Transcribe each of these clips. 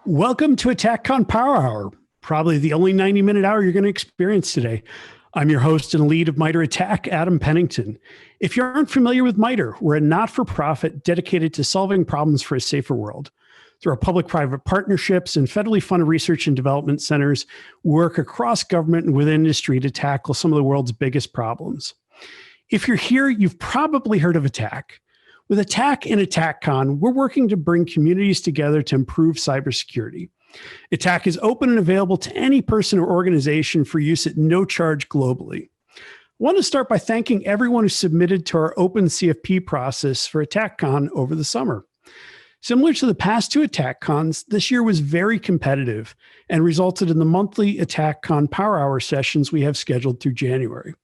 Welcome to Att&CKcon Power Hour, probably the only 90-minute hour you're going to experience today. I'm your host and lead of MITRE ATT&CK, Adam Pennington. If you aren't familiar with MITRE, we're a not-for-profit dedicated to solving problems for a safer world. Through our public-private partnerships and federally funded research and development centers, we work across government and within industry to tackle some of the world's biggest problems. If you're here, you've probably heard of ATT&CK. With ATT&CK and Att&CKcon, we're working to bring communities together to improve cybersecurity. ATT&CK is open and available to any person or organization for use at no charge globally. I want to start by thanking everyone who submitted to our open CFP process for Att&CKcon over the summer. Similar to the past two Att&CKcons, this year was very competitive and resulted in the monthly Att&CKcon Power Hour sessions we have scheduled through January.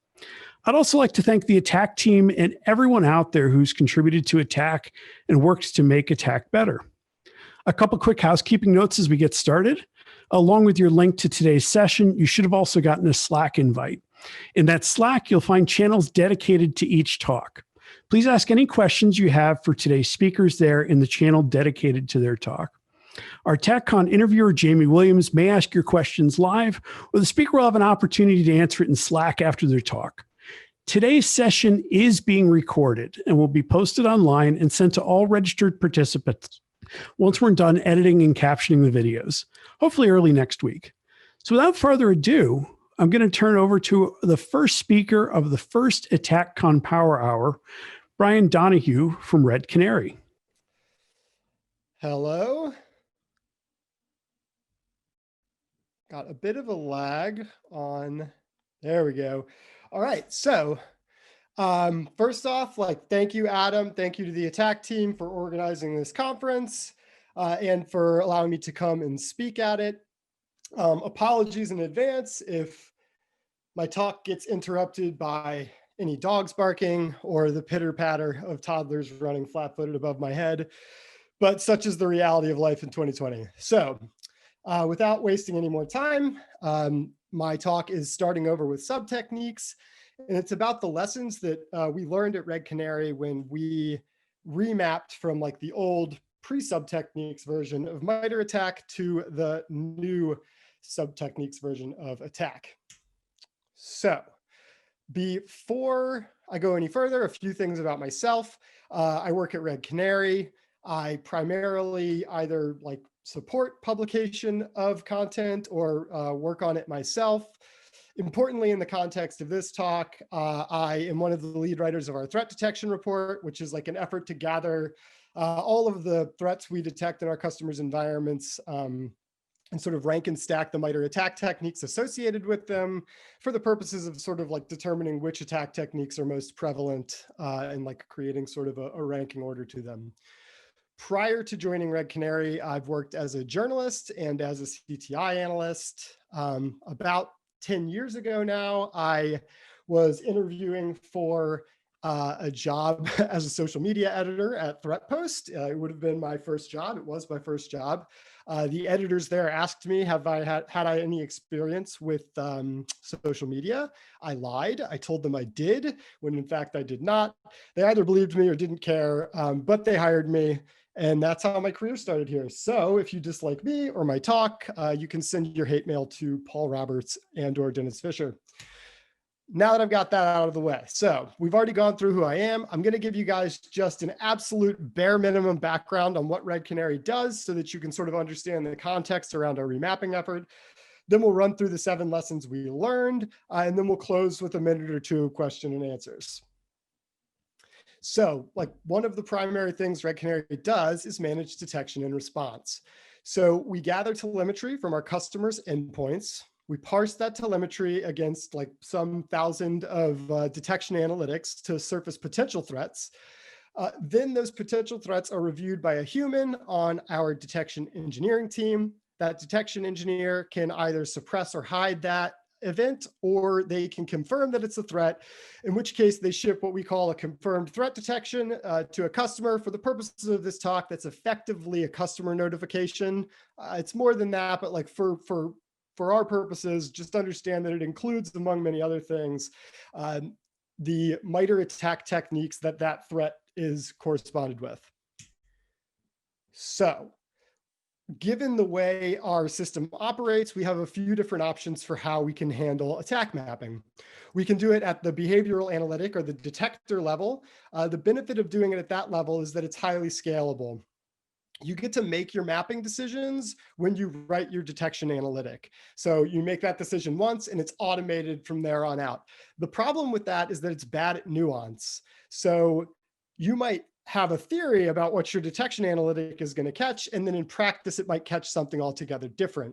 I'd also like to thank the ATT&CK team and everyone out there who's contributed to ATT&CK and worked to make ATT&CK better. A couple quick housekeeping notes as we get started. Along with your link to today's session, you should have also gotten a Slack invite. In that Slack, you'll find channels dedicated to each talk. Please ask any questions you have for today's speakers there in the channel dedicated to their talk. Our Att&CKcon interviewer, Jamie Williams, may ask your questions live, or the speaker will have an opportunity to answer it in Slack after their talk. Today's session is being recorded and will be posted online and sent to all registered participants once we're done editing and captioning the videos, hopefully early next week. So without further ado, I'm going to turn over to the first speaker of the first Att&CKcon Power Hour, Brian Donohue from Red Canary. Hello. Got a bit of a lag on, there we go. All right, so first off, thank you, Adam. Thank you to the ATT&CK team for organizing this conference and for allowing me to come and speak at it. Apologies in advance if my talk gets interrupted by any dogs barking or the pitter-patter of toddlers running flat-footed above my head, but such is the reality of life in 2020. So without wasting any more time, my talk is starting over with sub-techniques, and it's about the lessons that we learned at Red Canary when we remapped from the old pre-sub-techniques version of MITRE ATT&CK to the new sub-techniques version of ATT&CK. So before I go any further, a few things about myself. I work at Red Canary. I primarily either support publication of content or work on it myself. Importantly, in the context of this talk, I am one of the lead writers of our threat detection report, which is an effort to gather all of the threats we detect in our customers' environments and sort of rank and stack the MITRE attack techniques associated with them for the purposes of determining which attack techniques are most prevalent and creating sort of a ranking order to them. Prior to joining Red Canary, I've worked as a journalist and as a CTI analyst. About 10 years ago now, I was interviewing for a job as a social media editor at ThreatPost. It would have been my first job. It was my first job. The editors there asked me, had I any experience with social media? I lied. I told them I did, when in fact I did not. They either believed me or didn't care, but they hired me. And that's how my career started here. So if you dislike me or my talk, you can send your hate mail to Paul Roberts and/or Dennis Fisher. Now that I've got that out of the way, so we've already gone through who I am. I'm going to give you guys just an absolute bare minimum background on what Red Canary does so that you can sort of understand the context around our remapping effort. Then we'll run through the 7 lessons we learned, and then we'll close with a minute or two of question and answers. So one of the primary things Red Canary does is manage detection and response. So we gather telemetry from our customers' endpoints. We parse that telemetry against some thousand of detection analytics to surface potential threats. Then those potential threats are reviewed by a human on our detection engineering team. That detection engineer can either suppress or hide that event, or they can confirm that it's a threat, in which case they ship what we call a confirmed threat detection to a customer. For the purposes of this talk, that's effectively a customer notification. It's more than that, but for our purposes, just understand that it includes, among many other things, the MITRE attack techniques that threat is corresponded with. So given the way our system operates, we have a few different options for how we can handle attack mapping. We can do it at the behavioral analytic or the detector level. The benefit of doing it at that level is that it's highly scalable. You get to make your mapping decisions when you write your detection analytic. So you make that decision once and it's automated from there on out. The problem with that is that it's bad at nuance. So you might have a theory about what your detection analytic is going to catch, and then in practice, it might catch something altogether different.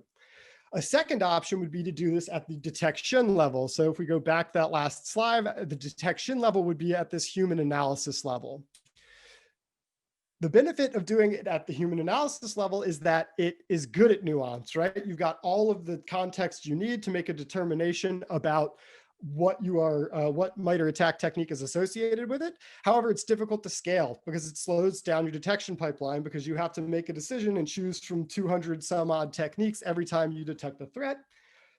A second option would be to do this at the detection level. So if we go back that last slide, the detection level would be at this human analysis level. The benefit of doing it at the human analysis level is that it is good at nuance, right? You've got all of the context you need to make a determination about what MITRE ATT&CK technique is associated with it. However, it's difficult to scale because it slows down your detection pipeline because you have to make a decision and choose from 200 some odd techniques every time you detect a threat.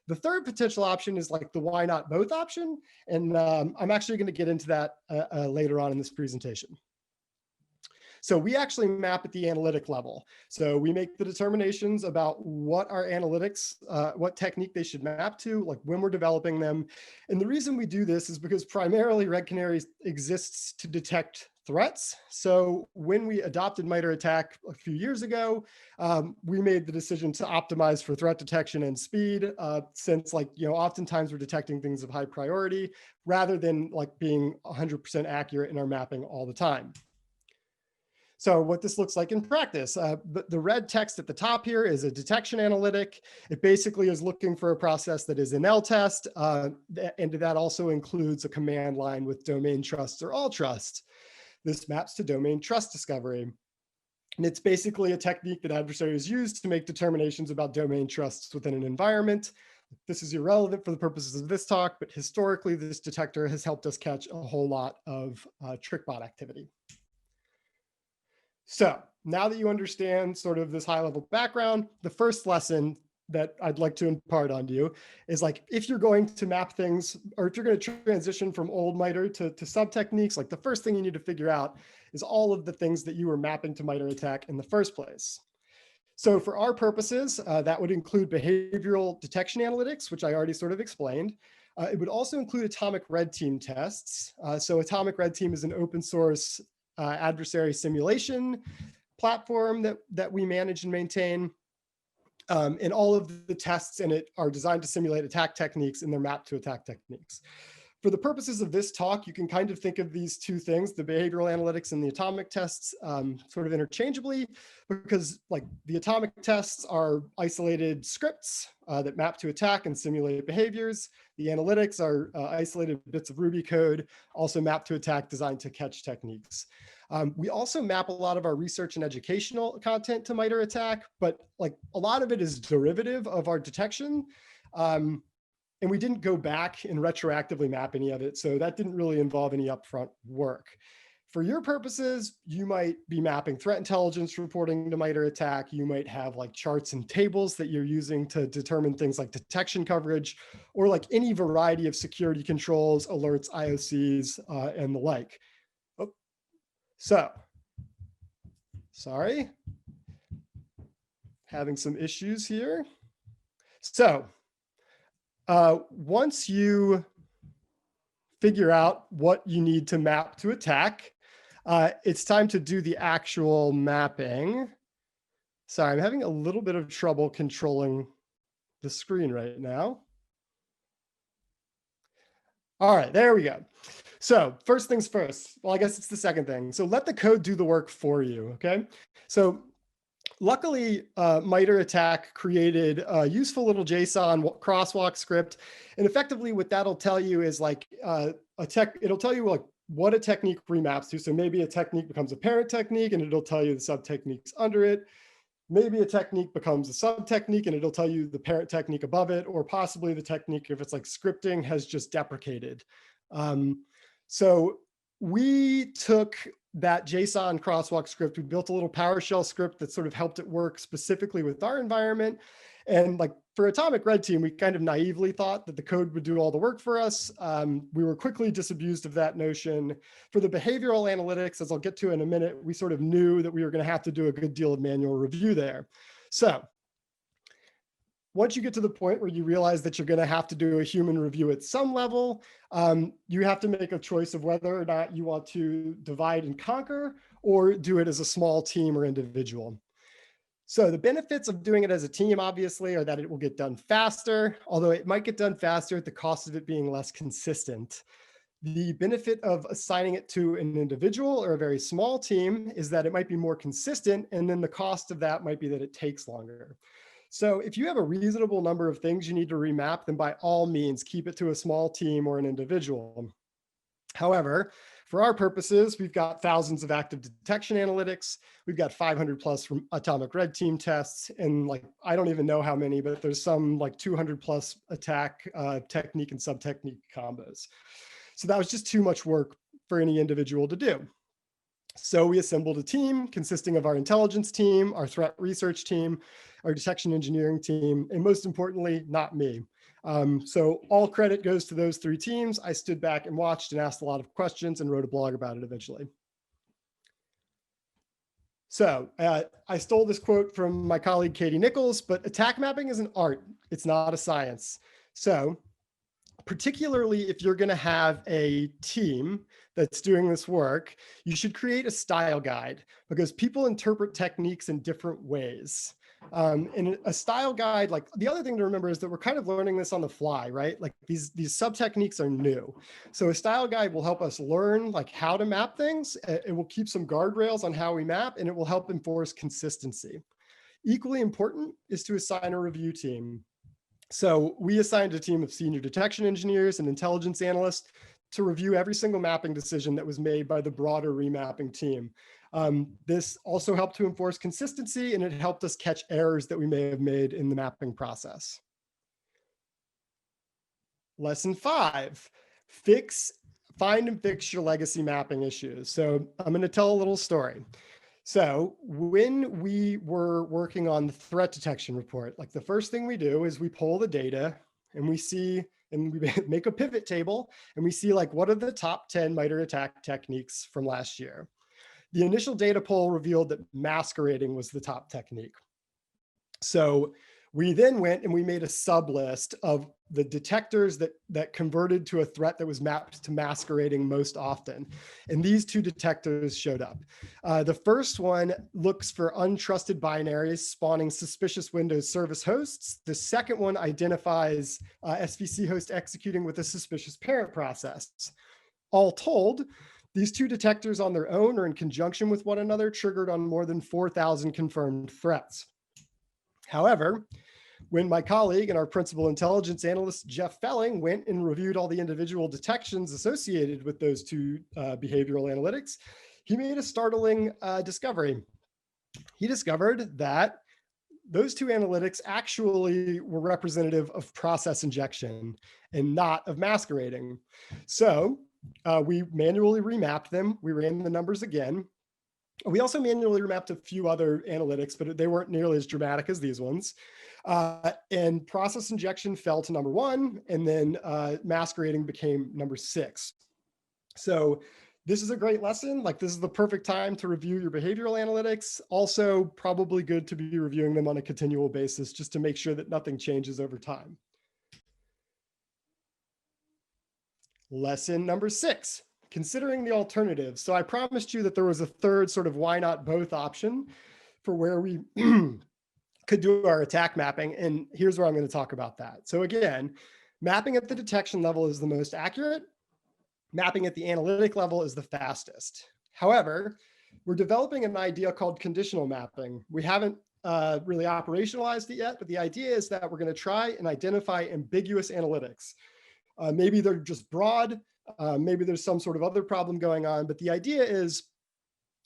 The third potential option is like the why not both option. And I'm actually going to get into that later on in this presentation. So we actually map at the analytic level. So we make the determinations about what our analytics, what technique they should map to, like when we're developing them. And the reason we do this is because primarily Red Canary exists to detect threats. So when we adopted MITRE ATT&CK a few years ago, we made the decision to optimize for threat detection and speed, since oftentimes we're detecting things of high priority rather than like being 100% accurate in our mapping all the time. So what this looks like in practice, the red text at the top here is a detection analytic. It basically is looking for a process that is an L-test, and that also includes a command line with domain trust or all trust. This maps to domain trust discovery. And it's basically a technique that adversaries use to make determinations about domain trusts within an environment. This is irrelevant for the purposes of this talk, but historically, this detector has helped us catch a whole lot of trickbot activity. So now that you understand sort of this high level background, the first lesson that I'd like to impart on you is like, if you're going to map things, or if you're going to transition from old MITRE to sub techniques, like the first thing you need to figure out is all of the things that you were mapping to MITRE ATT&CK in the first place. So for our purposes, that would include behavioral detection analytics, which I already sort of explained. It would also include atomic red team tests. So atomic red team is an open source adversary simulation platform that we manage and maintain. And all of the tests in it are designed to simulate attack techniques, and they're mapped to attack techniques. For the purposes of this talk, you can kind of think of these two things, the behavioral analytics and the atomic tests, sort of interchangeably, because like the atomic tests are isolated scripts that map to attack and simulate behaviors. The analytics are isolated bits of Ruby code, also mapped to attack, designed to catch techniques. We also map a lot of our research and educational content to MITRE ATT&CK, but like a lot of it is derivative of our detection. And we didn't go back and retroactively map any of it. So that didn't really involve any upfront work. For your purposes, you might be mapping threat intelligence reporting to MITRE ATT&CK. You might have like charts and tables that you're using to determine things like detection coverage, or like any variety of security controls, alerts, IOCs, and the like. Oh. So, sorry, having some issues here. So, once you figure out what you need to map to attack, it's time to do the actual mapping. Sorry, I'm having a little bit of trouble controlling the screen right now. All right, there we go. So first things first, well, I guess it's the second thing. So let the code do the work for you, okay? So luckily, MITRE ATT&CK created a useful little JSON crosswalk script. And effectively what that'll tell you is like it'll tell you like what a technique remaps to. So maybe a technique becomes a parent technique and it'll tell you the sub techniques under it. Maybe a technique becomes a sub technique and it'll tell you the parent technique above it, or possibly the technique, if it's like scripting, has just deprecated. So we took that JSON crosswalk script, we built a little PowerShell script that sort of helped it work specifically with our environment. And like for Atomic Red Team, we kind of naively thought that the code would do all the work for us. We were quickly disabused of that notion. For the behavioral analytics, as I'll get to in a minute, we sort of knew that we were going to have to do a good deal of manual review there. So once you get to the point where you realize that you're going to have to do a human review at some level, you have to make a choice of whether or not you want to divide and conquer or do it as a small team or individual. So the benefits of doing it as a team, obviously, are that it will get done faster, although it might get done faster at the cost of it being less consistent. The benefit of assigning it to an individual or a very small team is that it might be more consistent, and then the cost of that might be that it takes longer. So if you have a reasonable number of things you need to remap, then by all means, keep it to a small team or an individual. However, for our purposes, we've got thousands of active detection analytics. We've got 500 plus from atomic red team tests. And like, I don't even know how many, but there's some like 200 plus attack technique and sub-technique combos. So that was just too much work for any individual to do. So we assembled a team consisting of our intelligence team, our threat research team, our detection engineering team, and most importantly, not me. So all credit goes to those three teams. I stood back and watched and asked a lot of questions and wrote a blog about it eventually. So I stole this quote from my colleague, Katie Nichols, but attack mapping is an art. It's not a science. So particularly if you're going to have a team that's doing this work, you should create a style guide because people interpret techniques in different ways. And a style guide, like the other thing to remember is that we're kind of learning this on the fly, right? Like these sub techniques are new. So a style guide will help us learn like how to map things. It will keep some guardrails on how we map, and it will help enforce consistency. Equally important is to assign a review team. So we assigned a team of senior detection engineers and intelligence analysts to review every single mapping decision that was made by the broader remapping team. This also helped to enforce consistency, and it helped us catch errors that we may have made in the mapping process. Lesson 5, find and fix your legacy mapping issues. So I'm going to tell a little story. So when we were working on the threat detection report, like the first thing we do is we pull the data and we see, and we make a pivot table and we see like, what are the top 10 MITRE ATT&CK techniques from last year? The initial data poll revealed that masquerading was the top technique. So we then went and we made a sub list of the detectors that converted to a threat that was mapped to masquerading most often. And these two detectors showed up. The first one looks for untrusted binaries spawning suspicious Windows service hosts. The second one identifies SVC host executing with a suspicious parent process. All told, these two detectors on their own or in conjunction with one another triggered on more than 4,000 confirmed threats. However, when my colleague and our principal intelligence analyst, Jeff Felling, went and reviewed all the individual detections associated with those two behavioral analytics, he made a startling discovery. He discovered that those two analytics actually were representative of process injection and not of masquerading. So we manually remapped them. We ran the numbers again. We also manually remapped a few other analytics, but they weren't nearly as dramatic as these ones. And process injection fell to number 1, and then masquerading became number 6. So this is a great lesson. Like this is the perfect time to review your behavioral analytics. Also probably good to be reviewing them on a continual basis just to make sure that nothing changes over time. Lesson number 6. Considering the alternatives. So I promised you that there was a third sort of why not both option for where we could do our attack mapping. And here's where I'm going to talk about that. So again, mapping at the detection level is the most accurate. Mapping at the analytic level is the fastest. However, we're developing an idea called conditional mapping. We haven't really operationalized it yet, but the idea is that we're going to try and identify ambiguous analytics. Maybe they're just broad. Maybe there's some sort of other problem going on, but the idea is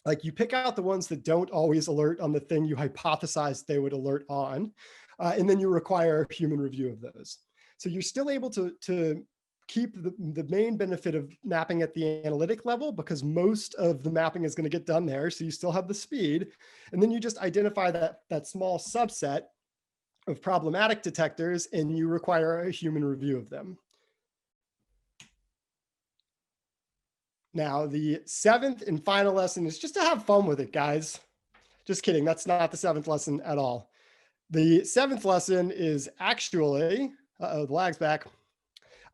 like you pick out the ones that don't always alert on the thing you hypothesized they would alert on, and then you require a human review of those. So you're still able to keep the main benefit of mapping at the analytic level because most of the mapping is going to get done there. So you still have the speed, and then you just identify that small subset of problematic detectors and you require a human review of them. Now, the 7th and final lesson is just to have fun with it, guys. Just kidding. That's not the 7th lesson at all. The seventh lesson is actually, the lag's back,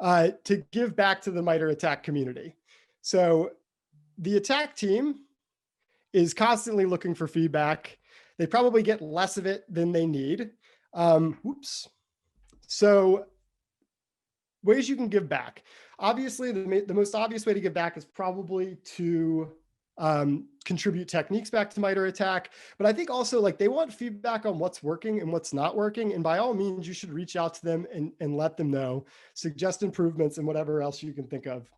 to give back to the MITRE ATT&CK community. So the attack team is constantly looking for feedback. They probably get less of it than they need. So ways you can give back. Obviously, the most obvious way to give back is probably to contribute techniques back to MITRE ATT&CK. But I think also like they want feedback on what's working and what's not working. And by all means, you should reach out to them and let them know, suggest improvements and whatever else you can think of.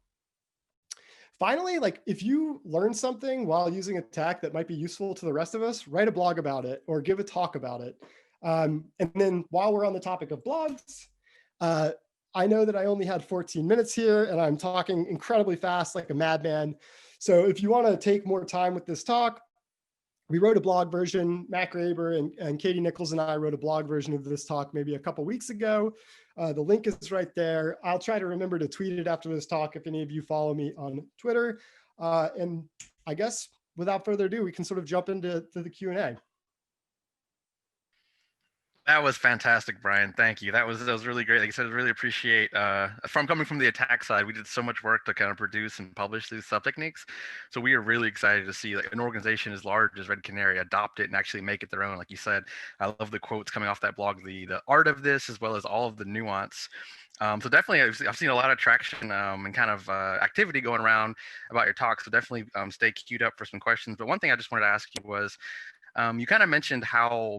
Finally, like if you learn something while using ATT&CK that might be useful to the rest of us, write a blog about it or give a talk about it. And then while we're on the topic of blogs, I know that I only had 14 minutes here and I'm talking incredibly fast like a madman. So if you want to take more time with this talk, we wrote a blog version. Matt Graber and Katie Nichols and I wrote a blog version of this talk maybe a couple weeks ago. The link is right there. I'll try to remember to tweet it after this talk if any of you follow me on Twitter. And I guess without further ado, we can sort of jump into the Q&A. That was fantastic, Brian. Thank you. That was really great. Like I said, I really appreciate coming from the attack side, we did so much work to kind of produce and publish these sub techniques. So we are really excited to see like an organization as large as Red Canary adopt it and actually make it their own. Like you said, I love the quotes coming off that blog, the art of this, as well as all of the nuance. So definitely, I've seen a lot of traction and kind of activity going around about your talk. So definitely stay queued up for some questions. But one thing I just wanted to ask you was, you kind of mentioned how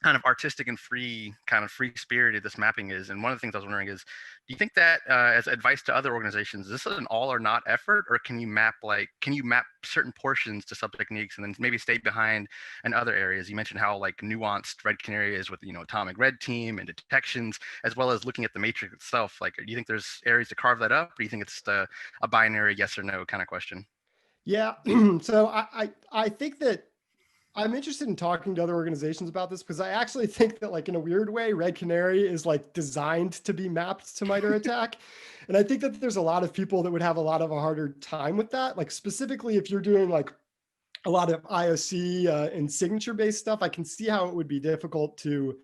kind of artistic and free spirited this mapping is. And one of the things I was wondering is, do you think that as advice to other organizations, is this an all or not effort, or can you map certain portions to sub techniques and then maybe stay behind in other areas? You mentioned how like nuanced Red Canary is with, atomic red team and detections, as well as looking at the matrix itself. Like, do you think there's areas to carve that up, or do you think it's a binary yes or no kind of question? Yeah, so I think that I'm interested in talking to other organizations about this because I actually think that like in a weird way, Red Canary is like designed to be mapped to MITRE ATT&CK. And I think that there's a lot of people that would have a lot of a harder time with that. Like specifically if you're doing like a lot of IOC and signature based stuff, I can see how it would be difficult to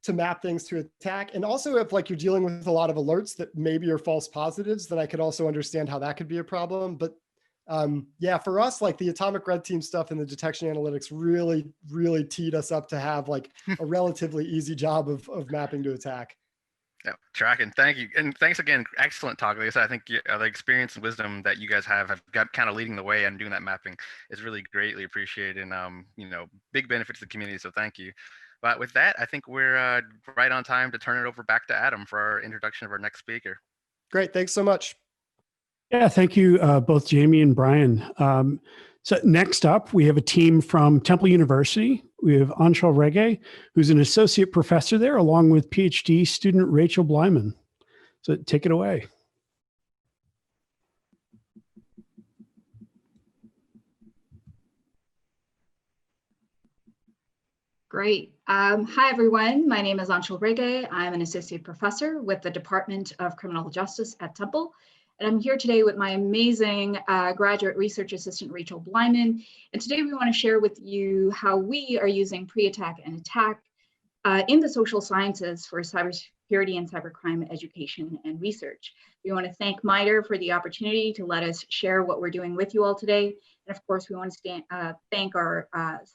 map things to ATT&CK. And also if like you're dealing with a lot of alerts that maybe are false positives, then I could also understand how that could be a problem. But yeah, for us, like the atomic red team stuff and the detection analytics really teed us up to have like a relatively easy job of mapping to ATT&CK. Yeah, tracking. Thank you. And thanks again. Excellent talk. Like I said, I think the experience and wisdom that you guys have got kind of leading the way and doing that mapping is really greatly appreciated and, big benefits to the community. So thank you. But with that, I think we're right on time to turn it over back to Adam for our introduction of our next speaker. Great. Thanks so much. Yeah, thank you, both Jamie and Brian. So next up, we have a team from Temple University. We have Aunshul Rege, who's an associate professor there, along with PhD student Rachel Bleiman. So take it away. Great. Hi, everyone. My name is Aunshul Rege. I'm an associate professor with the Department of Criminal Justice at Temple. And I'm here today with my amazing graduate research assistant, Rachel Bleiman. And today we want to share with you how we are using pre-attack and attack in the social sciences for cybersecurity and cybercrime education and research. We want to thank MITRE for the opportunity to let us share what we're doing with you all today. And of course, we want to thank our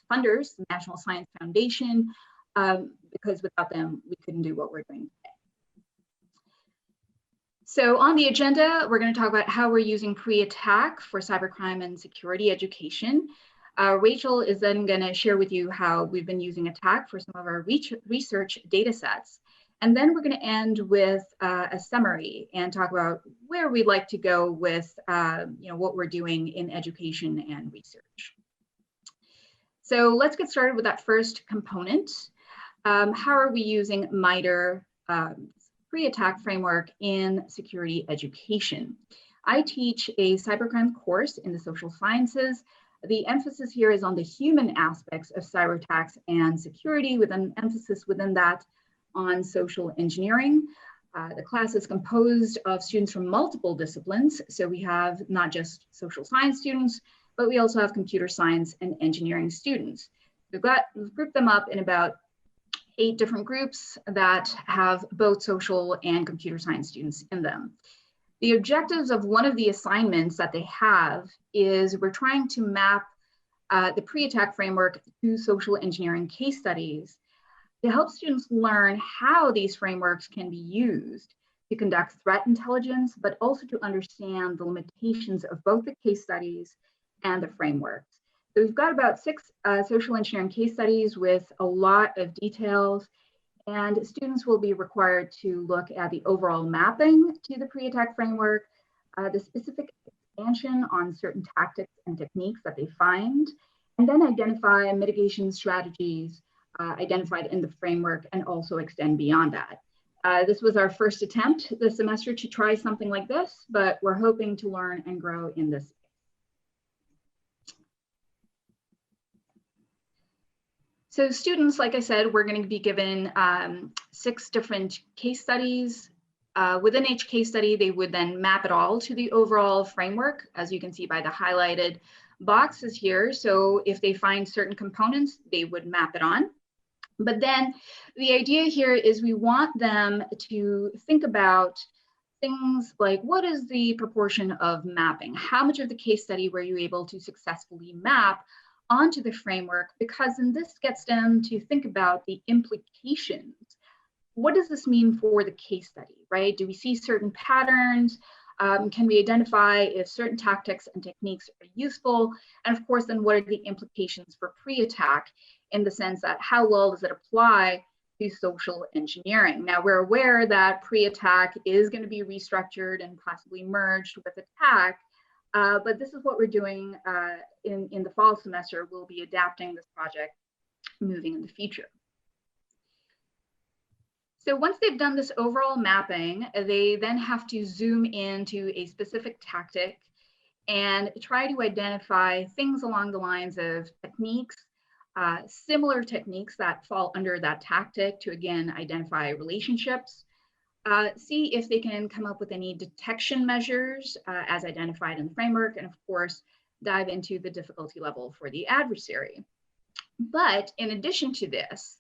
funders, the National Science Foundation, because without them, we couldn't do what we're doing today. So on the agenda, we're going to talk about how we're using pre-attack for cybercrime and security education. Rachel is then going to share with you how we've been using attack for some of our research data sets. And then we're going to end with a summary and talk about where we'd like to go with what we're doing in education and research. So let's get started with that first component. How are we using MITRE pre-attack framework in security education? I teach a cybercrime course in the social sciences. The emphasis here is on the human aspects of cyber attacks and security, with an emphasis within that on social engineering. The class is composed of students from multiple disciplines. So we have not just social science students, but we also have computer science and engineering students. We've grouped them up in about 8 different groups that have both social and computer science students in them. The objectives of one of the assignments that they have is we're trying to map the pre-attack framework to social engineering case studies to help students learn how these frameworks can be used to conduct threat intelligence, but also to understand the limitations of both the case studies and the frameworks. So we've got about 6 social engineering case studies with a lot of details, and students will be required to look at the overall mapping to the pre-attack framework, the specific expansion on certain tactics and techniques that they find, and then identify mitigation strategies identified in the framework and also extend beyond that. This was our first attempt this semester to try something like this, but we're hoping to learn and grow in this. So students, like I said, we're going to be given 6 different case studies. Within each case study, they would then map it all to the overall framework, as you can see by the highlighted boxes here. So if they find certain components, they would map it on. But then the idea here is we want them to think about things like, what is the proportion of mapping? How much of the case study were you able to successfully map onto the framework? Because then this gets them to think about the implications. What does this mean for the case study, right? Do we see certain patterns? Can we identify if certain tactics and techniques are useful? And of course, then what are the implications for pre-attack in the sense that how well does it apply to social engineering? Now, we're aware that pre-attack is going to be restructured and possibly merged with attack, but this is what we're doing in the fall semester. We'll be adapting this project moving in the future. So once they've done this overall mapping, they then have to zoom into a specific tactic and try to identify things along the lines of techniques, similar techniques that fall under that tactic to, again, identify relationships, see if they can come up with any detection measures as identified in the framework, and of course, dive into the difficulty level for the adversary. But in addition to this,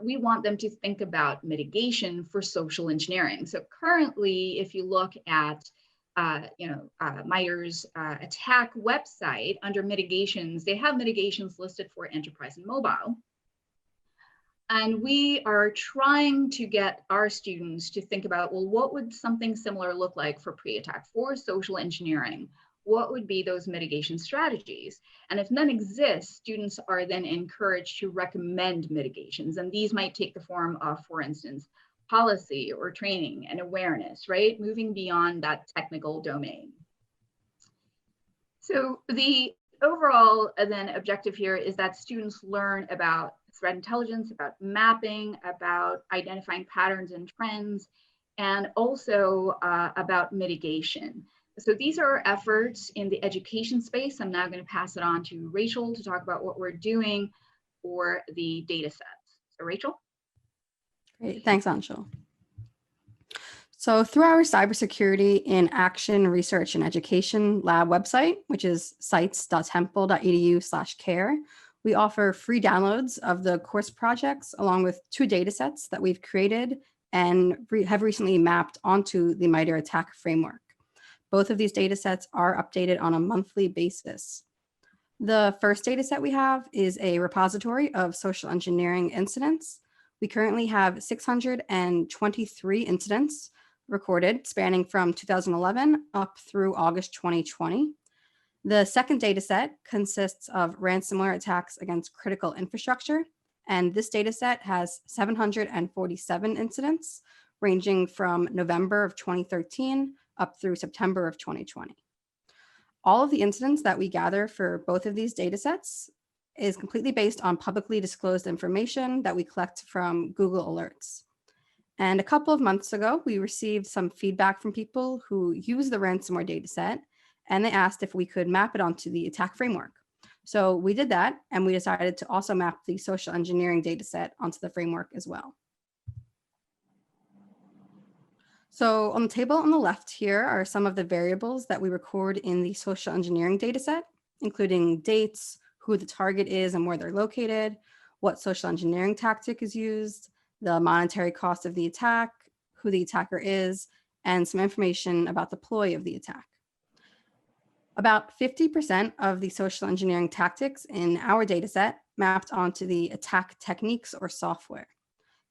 we want them to think about mitigation for social engineering. So currently, if you look at MITRE's attack website under mitigations, they have mitigations listed for enterprise and mobile. And we are trying to get our students to think about, well, what would something similar look like for pre-attack for social engineering? What would be those mitigation strategies? And if none exist, students are then encouraged to recommend mitigations. And these might take the form of, for instance, policy or training and awareness, right? Moving beyond that technical domain. So the overall then objective here is that students learn about threat intelligence, about mapping, about identifying patterns and trends, and also about mitigation. So these are our efforts in the education space. I'm now going to pass it on to Rachel to talk about what we're doing for the data sets. So Rachel. Great, thanks, Aunshul. So through our cybersecurity in action research and education lab website, which is sites.temple.edu/care, we offer free downloads of the course projects along with 2 data sets that we've created and have recently mapped onto the MITRE ATT&CK framework. Both of these data sets are updated on a monthly basis. The first data set we have is a repository of social engineering incidents. We currently have 623 incidents recorded spanning from 2011 up through August 2020. The second data set consists of ransomware attacks against critical infrastructure, and this data set has 747 incidents ranging from November of 2013 up through September of 2020. All of the incidents that we gather for both of these data sets is completely based on publicly disclosed information that we collect from Google Alerts. And a couple of months ago, we received some feedback from people who use the ransomware data set, and they asked if we could map it onto the attack framework. So we did that, and we decided to also map the social engineering data set onto the framework as well. So on the table on the left here are some of the variables that we record in the social engineering data set, including dates, who the target is and where they're located, what social engineering tactic is used, the monetary cost of the attack, who the attacker is, and some information about the ploy of the attack. About 50% of the social engineering tactics in our dataset mapped onto the attack techniques or software.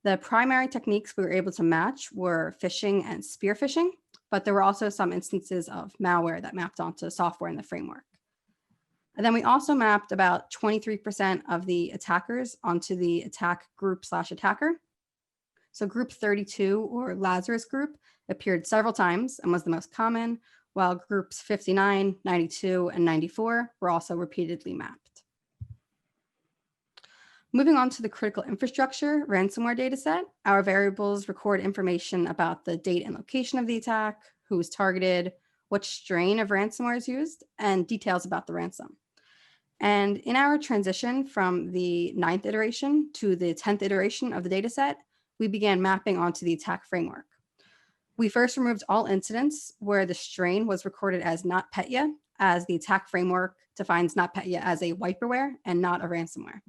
The primary techniques we were able to match were phishing and spear phishing, but there were also some instances of malware that mapped onto software in the framework. And then we also mapped about 23% of the attackers onto the attack group/attacker. So group 32, or Lazarus group, appeared several times and was the most common, while groups 59, 92, and 94 were also repeatedly mapped. Moving on to the critical infrastructure ransomware dataset, our variables record information about the date and location of the attack, who was targeted, what strain of ransomware is used, and details about the ransom. And in our transition from the 9th iteration to the 10th iteration of the dataset, we began mapping onto the attack framework. We first removed all incidents where the strain was recorded as NotPetya, as the attack framework defines NotPetya as a wiperware and not a ransomware.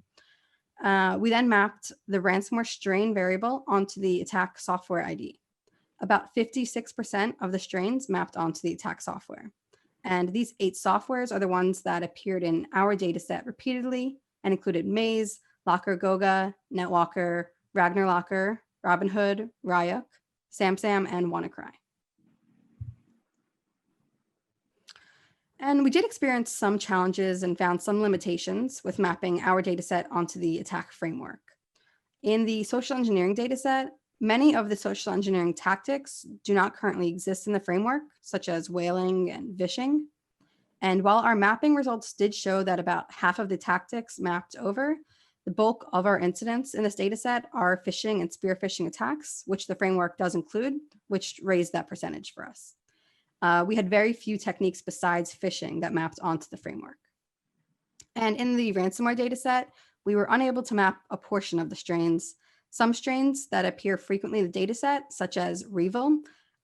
We then mapped the ransomware strain variable onto the attack software ID. About 56% of the strains mapped onto the attack software. And these 8 softwares are the ones that appeared in our dataset repeatedly and included Maze, Locker Goga, NetWalker, Ragnar Locker, Robinhood, Ryuk, SamSam, and WannaCry. And we did experience some challenges and found some limitations with mapping our dataset onto the attack framework. In the social engineering dataset, many of the social engineering tactics do not currently exist in the framework, such as whaling and vishing. And while our mapping results did show that about half of the tactics mapped over, the bulk of our incidents in this dataset are phishing and spear phishing attacks, which the framework does include, which raised that percentage for us. We had very few techniques besides phishing that mapped onto the framework. And in the ransomware dataset, we were unable to map a portion of the strains. Some strains that appear frequently in the dataset, such as Revil,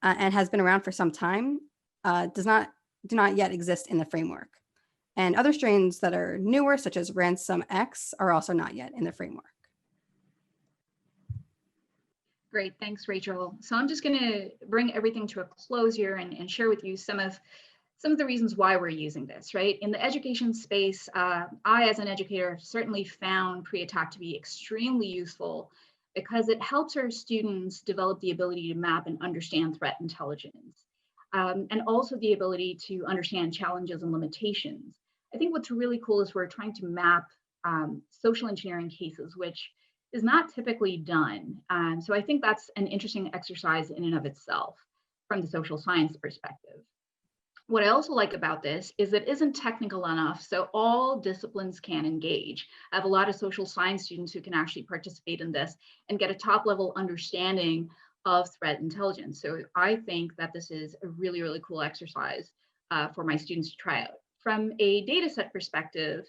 and has been around for some time, do not yet exist in the framework. And other strains that are newer, such as Ransom-X, are also not yet in the framework. Great, thanks, Rachel. So I'm just going to bring everything to a close here and share with you some of the reasons why we're using this, right? In the education space, I, as an educator, certainly found Pre-ATT&CK to be extremely useful because it helps our students develop the ability to map and understand threat intelligence, and also the ability to understand challenges and limitations. I think what's really cool is we're trying to map social engineering cases, which is not typically done. So I think that's an interesting exercise in and of itself from the social science perspective. What I also like about this is it isn't technical enough, so all disciplines can engage. I have a lot of social science students who can actually participate in this and get a top-level understanding of threat intelligence. So I think that this is a really, really cool exercise for my students to try out. From a data set perspective,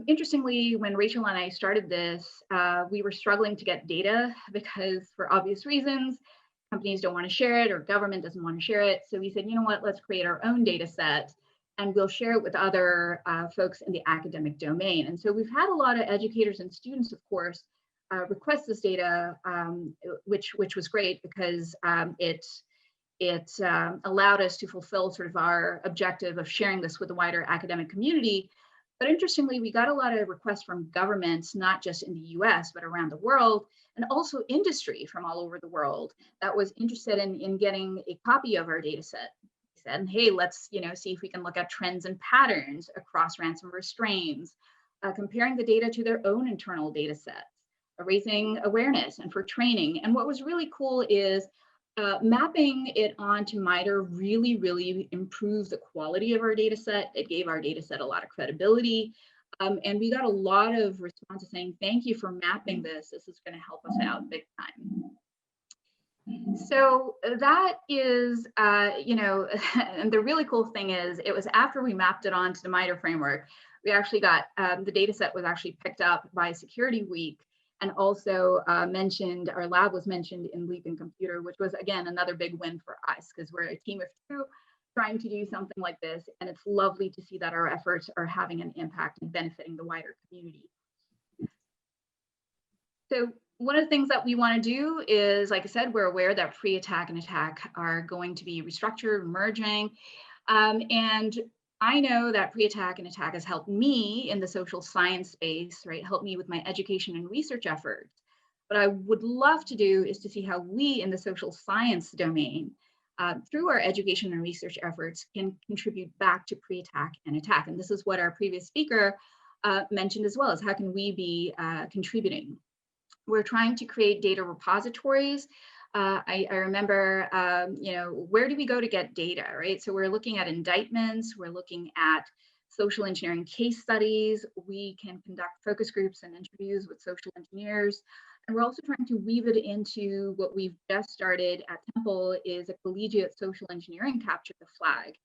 interestingly, when Rachel and I started this, we were struggling to get data because, for obvious reasons, companies don't want to share it or government doesn't want to share it. So we said, you know what, let's create our own data set and we'll share it with other folks in the academic domain. And so we've had a lot of educators and students, of course, request this data, which was great because it allowed us to fulfill sort of our objective of sharing this with the wider academic community. But interestingly, we got a lot of requests from governments, not just in the US, but around the world, and also industry from all over the world that was interested in getting a copy of our data set. We said, hey, let's see if we can look at trends and patterns across ransomware strains, comparing the data to their own internal data sets, raising awareness and for training. And what was really cool is mapping it onto MITRE really improved the quality of our data set. It gave our data set a lot of credibility. And we got a lot of responses saying, thank you for mapping this. This is going to help us out big time. So that is, and the really cool thing is it was after we mapped it onto the MITRE framework, we actually got, the data set was actually picked up by Security Week. And also mentioned, our lab was mentioned in Leven Computer, which was, again, another big win for us because we're a team of 2 trying to do something like this. And it's lovely to see that our efforts are having an impact and benefiting the wider community. So one of the things that we want to do is, like I said, we're aware that pre-attack and attack are going to be restructured, merging. And I know that pre-attack and attack has helped me in the social science space, right? Helped me with my education and research efforts. What I would love to do is to see how we in the social science domain, through our education and research efforts, can contribute back to pre-attack and attack. And this is what our previous speaker mentioned as well, is how can we be contributing? We're trying to create data repositories. I remember, where do we go to get data, right? So we're looking at indictments, we're looking at social engineering case studies. We can conduct focus groups and interviews with social engineers. And we're also trying to weave it into what we've just started at Temple, is a collegiate social engineering capture the flag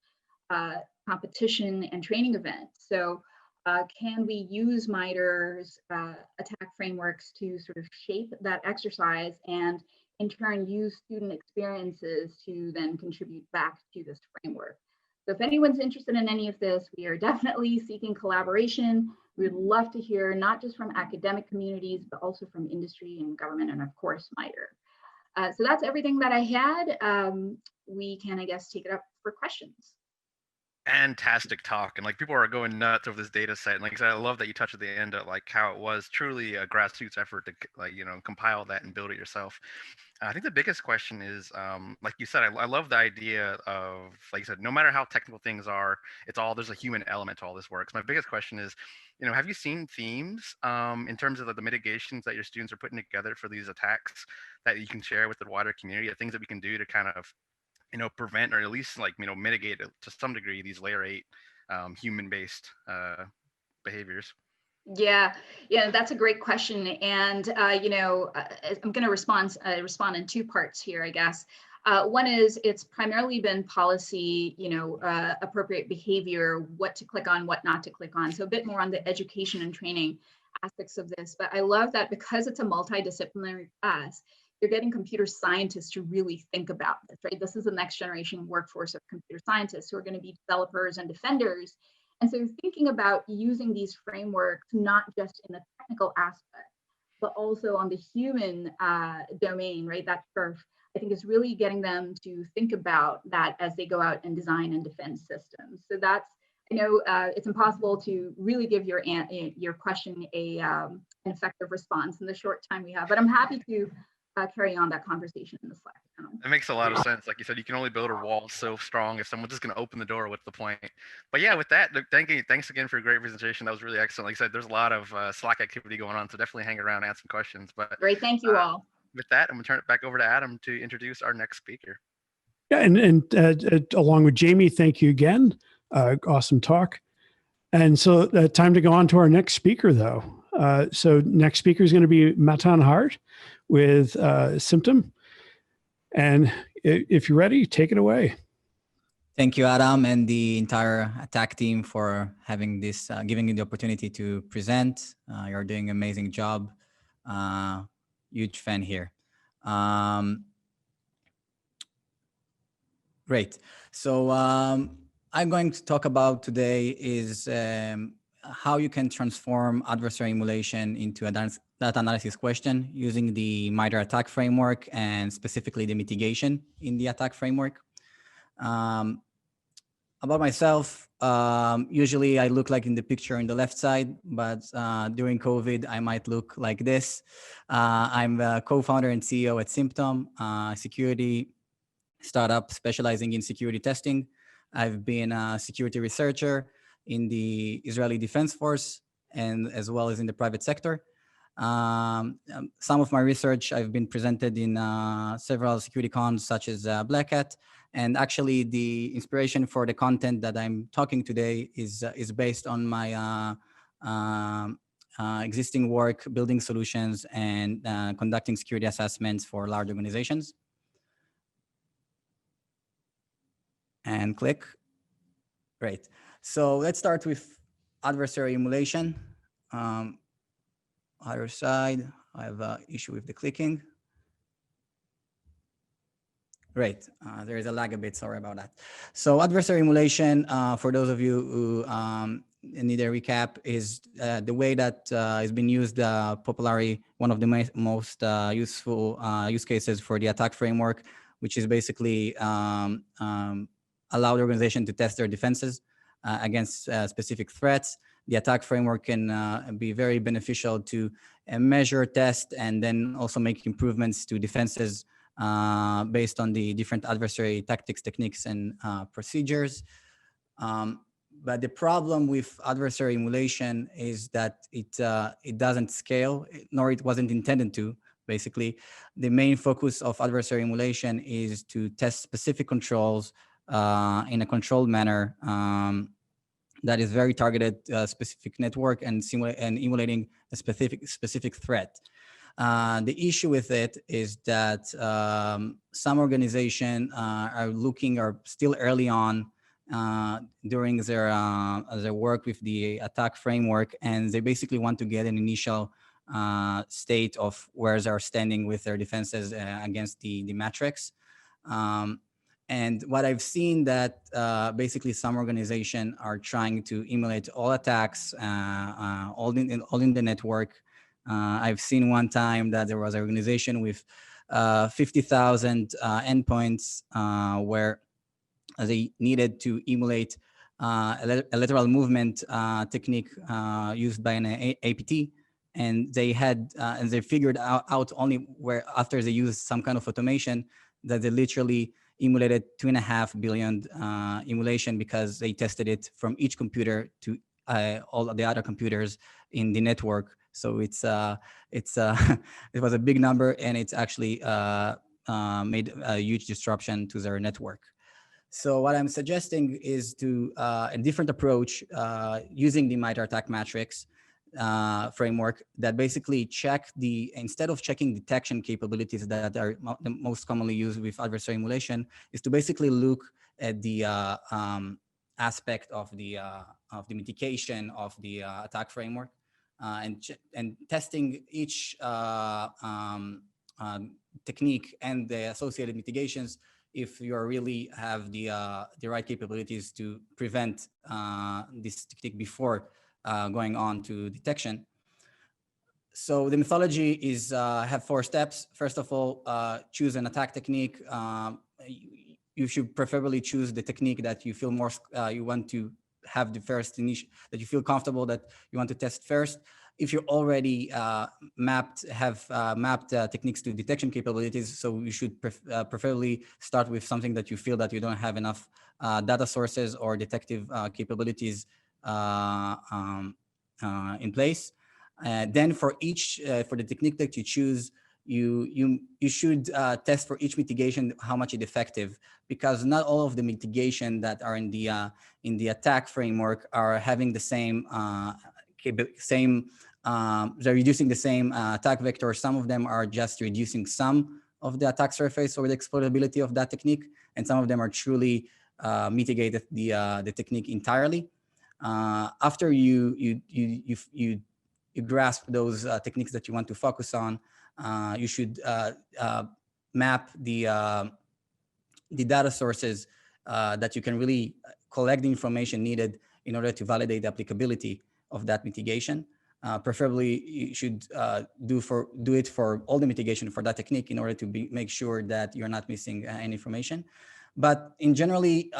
competition and training event. So can we use MITRE's attack frameworks to sort of shape that exercise and in turn use student experiences to then contribute back to this framework? So if anyone's interested in any of this, we are definitely seeking collaboration. We'd love to hear not just from academic communities, but also from industry and government, and of course, MITRE. So that's everything that I had. We can, I guess, take it up for questions. Fantastic talk, and like people are going nuts over this data set, and like I said, I love that you touched at the end at like how it was truly a grassroots effort to compile that and build it yourself. I think the biggest question is, like you said, I love the idea of, like you said, no matter how technical things are, there's a human element to all this work. So my biggest question is, have you seen themes in terms of the mitigations that your students are putting together for these attacks that you can share with the wider community, the things that we can do to kind of prevent or at least mitigate to some degree these layer 8 human-based behaviors? Yeah, that's a great question. And, I'm going to respond in two parts here, I guess. One is it's primarily been policy, appropriate behavior, what to click on, what not to click on. So a bit more on the education and training aspects of this. But I love that because it's a multidisciplinary class, you're getting computer scientists to really think about this, right? This is the next generation workforce of computer scientists who are going to be developers and defenders. And so thinking about using these frameworks, not just in the technical aspect, but also on the human domain, right? That turf, I think is really getting them to think about that as they go out and design and defend systems. So that's, it's impossible to really give your question an effective response in the short time we have, but I'm happy to carry on that conversation in the Slack channel. That makes a lot of sense. Like you said, you can only build a wall so strong if someone's just going to open the door. What's the point? But yeah, with that, thanks again for a great presentation. That was really excellent. Like I said, there's a lot of Slack activity going on, so definitely hang around and ask some questions. But great, thank you all. With that, I'm going to turn it back over to Adam to introduce our next speaker. Yeah, and along with Jamie, thank you again. Awesome talk. And so time to go on to our next speaker, though. So next speaker is going to be Matan Hart with Cymptom. And if you're ready, take it away. Thank you, Adam, and the entire attack team for having this, giving me the opportunity to present. You're doing an amazing job. Huge fan here. Great. So I'm going to talk about today is how you can transform adversary emulation into a data analysis question using the MITRE ATT&CK framework and specifically the mitigation in the attack framework. About myself, usually I look like in the picture on the left side, but during COVID, I might look like this. I'm a co-founder and CEO at Cymptom, a security startup specializing in security testing. I've been a security researcher in the Israeli Defense Force and as well as in the private sector. Some of my research I've been presented in several security cons such as Black Hat. And actually the inspiration for the content that I'm talking today is based on my existing work building solutions and conducting security assessments for large organizations. And click. Great. So let's start with adversary emulation. Other side, I have an issue with the clicking. Great. There is a lag a bit. Sorry about that. So adversary emulation, for those of you who need a recap is the way that has been used popularly, one of the most useful use cases for the attack framework, which is basically allow the organization to test their defenses against specific threats. The attack framework can be very beneficial to measure, test, and then also make improvements to defenses based on the different adversary tactics, techniques, and procedures. But the problem with adversary emulation is that it doesn't scale, nor it wasn't intended to. Basically, the main focus of adversary emulation is to test specific controls in a controlled manner that is very targeted specific network and emulating a specific threat. The issue with it is that some organizations are still early on during their work with the attack framework, and they basically want to get an initial state of where they're standing with their defenses against the metrics. And what I've seen that basically some organizations are trying to emulate all attacks, all in the network. I've seen one time that there was an organization with 50,000 endpoints where they needed to emulate a lateral movement technique used by an APT, and they had and they figured out only where after they used some kind of automation that they literally emulated 2.5 billion emulation because they tested it from each computer to all of the other computers in the network. So it was a big number, and it's actually made a huge disruption to their network. So what I'm suggesting is to a different approach using the MITRE ATT&CK matrix framework that basically instead of checking detection capabilities that are the most commonly used with adversary emulation, is to basically look at the aspect of the mitigation of the attack framework and testing each technique and the associated mitigations if you really have the right capabilities to prevent this technique before going on to detection. So the methodology is have 4 steps. First of all, choose an attack technique. You should preferably choose the technique that you feel more you want to have the first initial, that you feel comfortable that you want to test first. If you already mapped techniques to detection capabilities, so you should preferably start with something that you feel that you don't have enough data sources or detective capabilities in place. Then for each for the technique that you choose, you should test for each mitigation how much it's effective, because not all of the mitigation that are in the attack framework are having the same they're reducing the same attack vector. Some of them are just reducing some of the attack surface or the exploitability of that technique, and some of them are truly mitigated the technique entirely. After you grasp those techniques that you want to focus on, you should map the data sources that you can really collect the information needed in order to validate the applicability of that mitigation. Preferably, you should do it for all the mitigation for that technique in order to make sure that you're not missing any information. But in generally,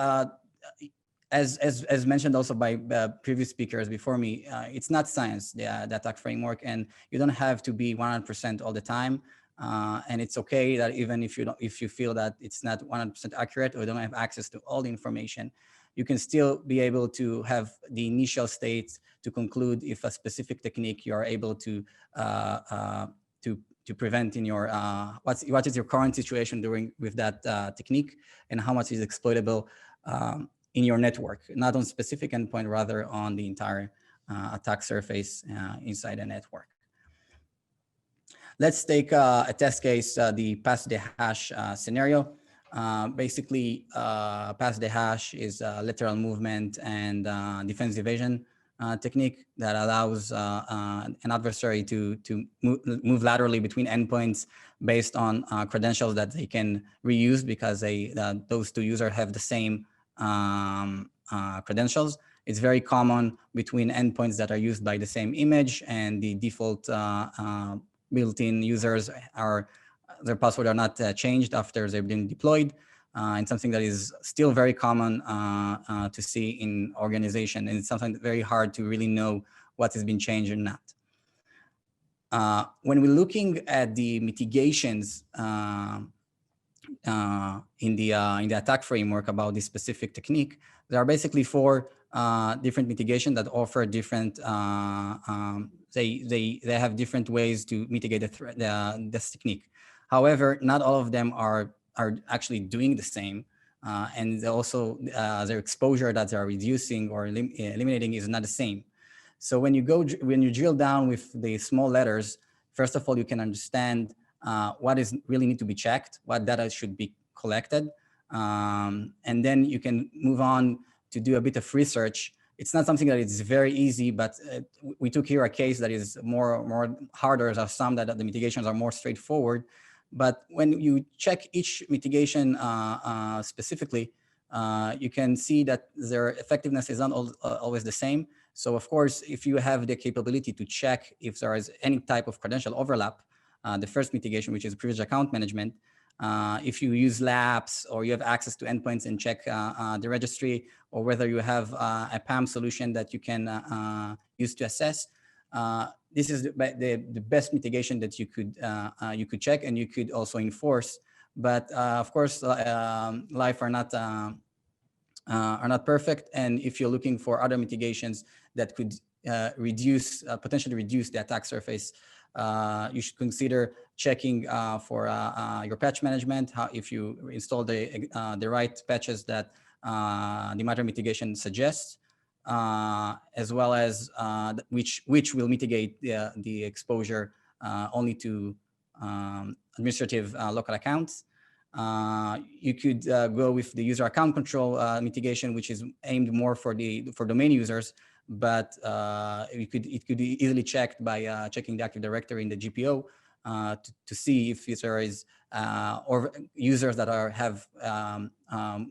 as mentioned also by previous speakers before me, it's not science, the attack framework, and you don't have to be 100% all the time. And it's okay that even if you feel that it's not 100% accurate or don't have access to all the information, you can still be able to have the initial state to conclude if a specific technique you are able to prevent in your what is your current situation with that technique, and how much is exploitable in your network, not on specific endpoint, rather on the entire attack surface inside a network. Let's take a test case, the pass the hash scenario. Basically, pass the hash is a lateral movement and defense evasion technique that allows an adversary to move laterally between endpoints based on credentials that they can reuse, because those two users have the same credentials, It's very common between endpoints that are used by the same image, and the default built-in users are, their password are not changed after they've been deployed. And something that is still very common to see in organization, and it's something very hard to really know what has been changed or not. When we're looking at the mitigations in the attack framework about this specific technique, there are basically 4 different mitigations that offer different. They have different ways to mitigate this technique. However, not all of them are actually doing the same, and also their exposure that they are reducing or eliminating is not the same. So when you drill down with the small letters, first of all, you can understand what is really need to be checked, what data should be collected, and then you can move on to do a bit of research. It's not something that is very easy, but we took here a case that is more harder. There are some that the mitigations are more straightforward. But when you check each mitigation specifically, you can see that their effectiveness is not always the same. So of course, if you have the capability to check if there is any type of credential overlap, the first mitigation, which is privileged account management, if you use labs or you have access to endpoints and check the registry, or whether you have a PAM solution that you can use to assess, this is the best mitigation that you could check and you could also enforce. But of course, life are not perfect, and if you're looking for other mitigations that could potentially reduce the attack surface, you should consider checking for your patch management, if you install the right patches that the MITRE mitigation suggests, as well as which will mitigate the exposure only to administrative local accounts. You could go with the user account control mitigation, which is aimed more for domain users, but it could be easily checked by checking the Active Directory in the GPO to see if there is or users that have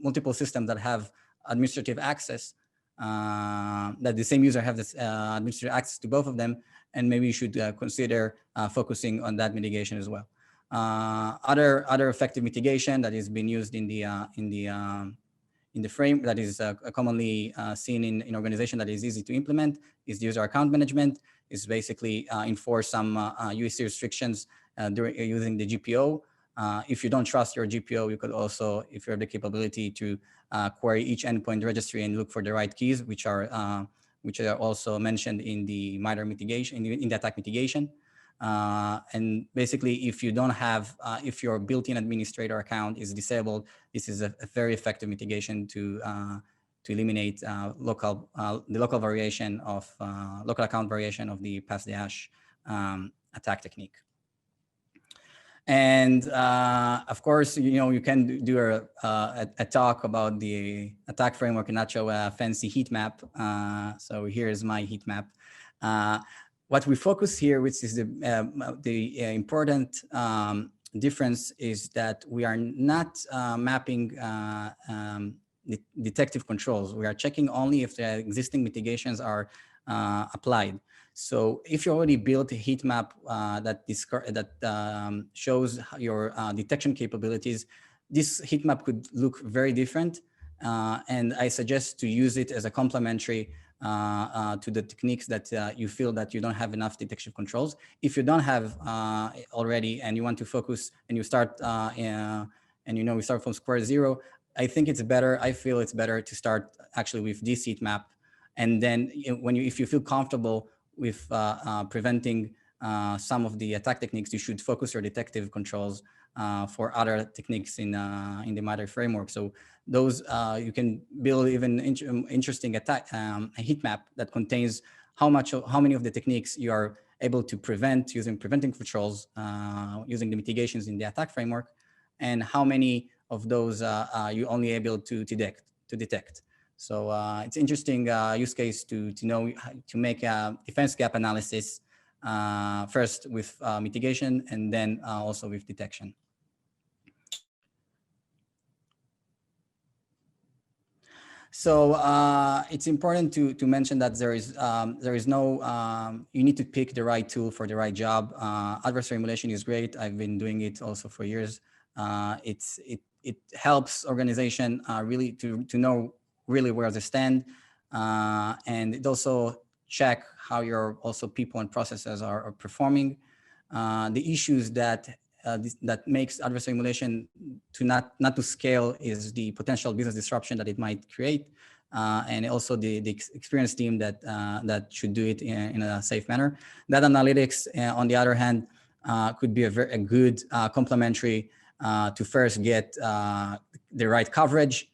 multiple systems that have administrative access, that the same user have this administrative access to both of them, and maybe you should consider focusing on that mitigation as well. Other effective mitigation that is being used in the frame that is commonly seen in organization that is easy to implement is user account management. Is basically enforce some UEC restrictions using the GPO. If you don't trust your GPO, you could also, if you have the capability to query each endpoint registry and look for the right keys, which are also mentioned in the MITRE mitigation, in the attack mitigation. And basically, if you don't have, if your built-in administrator account is disabled, this is a very effective mitigation to eliminate the local variation of local account variation of the pass the hash attack technique. And of course, you can do a talk about the attack framework and not show a fancy heat map. So here's my heat map. What we focus here, which is the important difference, is that we are not mapping detective controls. We are checking only if the existing mitigations are applied. So if you already built a heat map that shows your detection capabilities, this heat map could look very different. And I suggest to use it as a complementary to the techniques that you feel that you don't have enough detection controls. If you don't have already and you want to focus and you start we start from square zero, I feel it's better to start actually with this heat map. And then if you feel comfortable with preventing some of the attack techniques, you should focus your detective controls for other techniques in the MITRE framework. So those you can build even interesting attack heat map that contains how many of the techniques you are able to prevent using preventing controls using the mitigations in the attack framework, and how many of those you only able to detect. So it's interesting use case to know to make a defense gap analysis first with mitigation and then also with detection. So it's important to mention that there is no, you need to pick the right tool for the right job. Adversary emulation is great. I've been doing it also for years. It helps organization really to know really where they stand. And it also check how your also people and processes are performing. The issues that that makes adversary emulation to not to scale is the potential business disruption that it might create, and also the experienced team that that should do it in a safe manner. Data analytics, on the other hand, could be a good complementary to first get the right coverage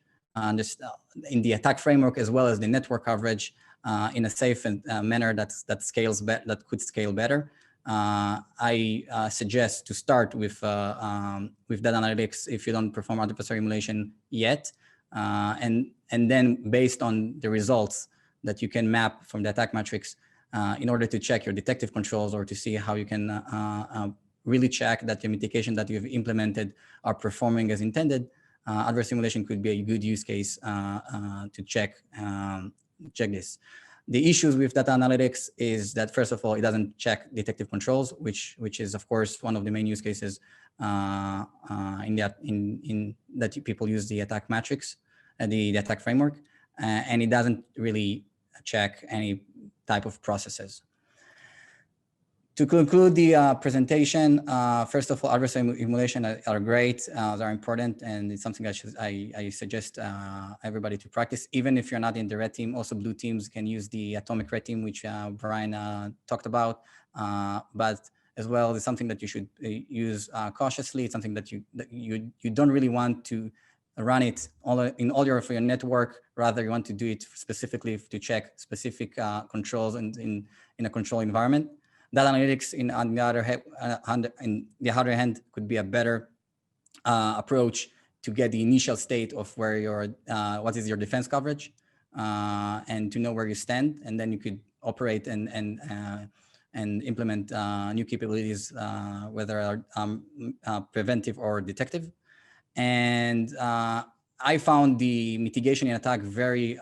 in the attack framework, as well as the network coverage in a safe manner that could scale better. I suggest to start with data analytics if you don't perform adversary emulation yet, and then based on the results that you can map from the attack matrix in order to check your detective controls or to see how you can really check that the mitigation that you've implemented are performing as intended. Adversary emulation could be a good use case to check this. The issues with data analytics is that, first of all, it doesn't check detective controls, which is of course one of the main use cases that people use the attack matrix, the attack framework, and it doesn't really check any type of processes. To conclude the presentation, first of all, adversary emulation are great, they're important, and it's something I suggest everybody to practice, even if you're not in the red team. Also, blue teams can use the atomic red team, which Brian talked about, but as well, it's something that you should use cautiously. It's something that you don't really want to run it in all your network. Rather, you want to do it specifically to check specific controls in a control environment. Data analytics, on the other hand, could be a better approach to get the initial state of where your what is your defense coverage, and to know where you stand, and then you could operate and implement new capabilities, whether preventive or detective. And I found the mitigation in attack very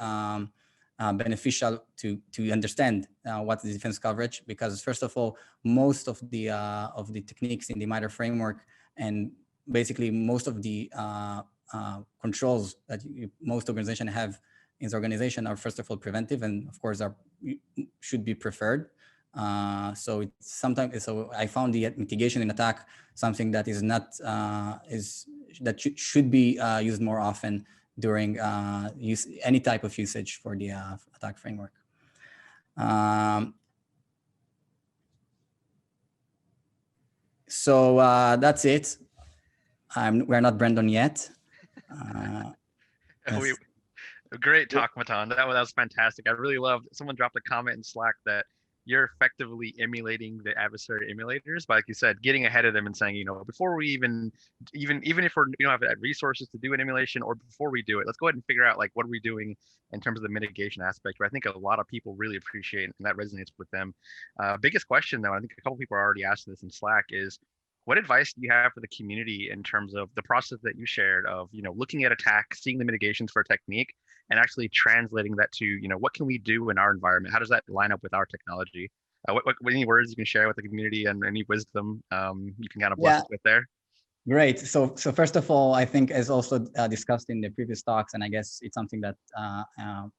beneficial to understand what is defense coverage, because first of all, most of the techniques in the MITRE framework and basically most of the controls that most organizations have in the organization are first of all preventive, and of course should be preferred. So it's sometimes, so I found the mitigation in attack something that is not should be used more often during any type of usage for the attack framework. So that's it. We're not Brandon yet. Great talk, Matan. That was fantastic. I really loved. Someone dropped a comment in Slack that you're effectively emulating the adversary emulators, but like you said, getting ahead of them and saying, before we even if we don't have resources to do an emulation, or before we do it, let's go ahead and figure out like what are we doing in terms of the mitigation aspect, where I think a lot of people really appreciate, and that resonates with them. Biggest question though, I think a couple people are already asking this in Slack, is what advice do you have for the community in terms of the process that you shared of, looking at attack, seeing the mitigations for a technique, and actually translating that to, what can we do in our environment? How does that line up with our technology? What any words you can share with the community and any wisdom you can kind of bless us with there? Great. So first of all, I think as also discussed in the previous talks, and I guess it's something that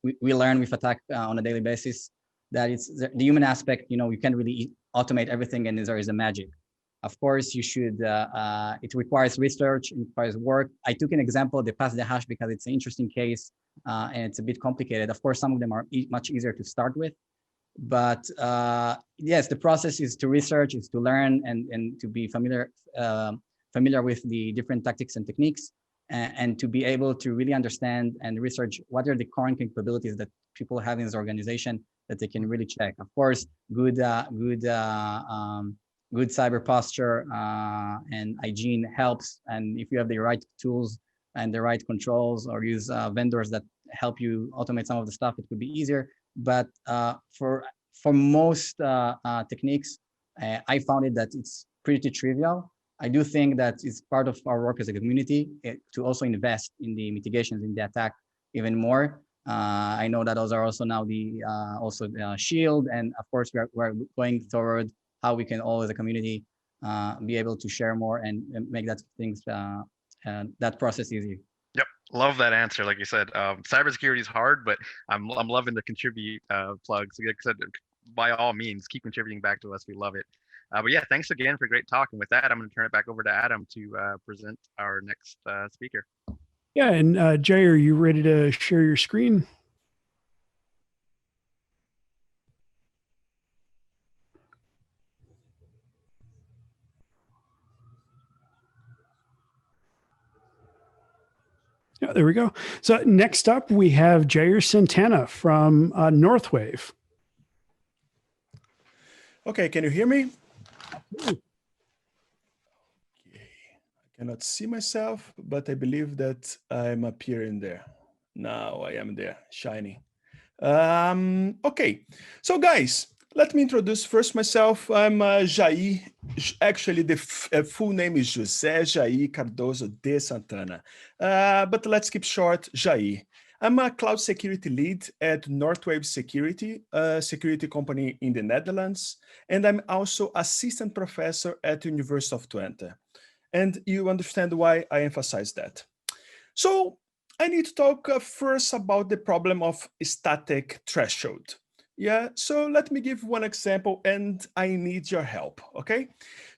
we learn with attack on a daily basis, that it's the human aspect. You can't really automate everything, and there is a magic. Of course, you should, it requires research, it requires work. I took an example, the pass the hash, because it's an interesting case and it's a bit complicated. Of course, some of them are much easier to start with. But yes, the process is to research, is to learn and to be familiar with the different tactics and techniques, and to be able to really understand and research what are the current capabilities that people have in this organization that they can really check. Of course, good cyber posture and hygiene helps. And if you have the right tools and the right controls, or use vendors that help you automate some of the stuff, it could be easier. But for most techniques, I found it that it's pretty trivial. I do think that it's part of our work as a community to also invest in the mitigations in the attack even more. I know that those are also now the shield, and of course we're going toward how we can all as a community be able to share more and make that that process easier. Yep, love that answer. Like you said, cybersecurity is hard, but I'm loving the contribute plugs. Like I said, by all means, keep contributing back to us. We love it. But yeah, thanks again for great talk. And with that, I'm going to turn it back over to Adam to present our next speaker. Yeah, and Jair, are you ready to share your screen? Yeah, there we go. So next up, we have Jair Santanna from Northwave. Okay, can you hear me? Okay. I cannot see myself, but I believe that I'm appearing there. Now I am there, shining. Okay, so guys, let me introduce first myself. I'm Jair. Actually, the full name is José Jair Cardoso de Santanna. But let's keep short, Jair. I'm a cloud security lead at Northwave Security, a security company in the Netherlands. And I'm also assistant professor at the University of Twente. And you understand why I emphasize that. So I need to talk first about the problem of static threshold. Yeah, so let me give one example and I need your help, okay?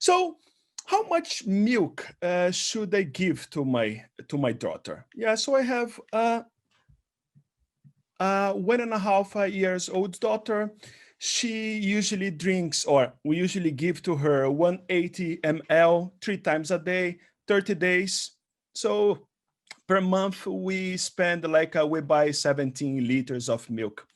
So how much milk should I give to my daughter? Yeah, so I have a 1.5 years old daughter. She usually drinks, or we usually give to her 180 ml 3 times a day, 30 days. So per month, we spend we buy 17 liters of milk.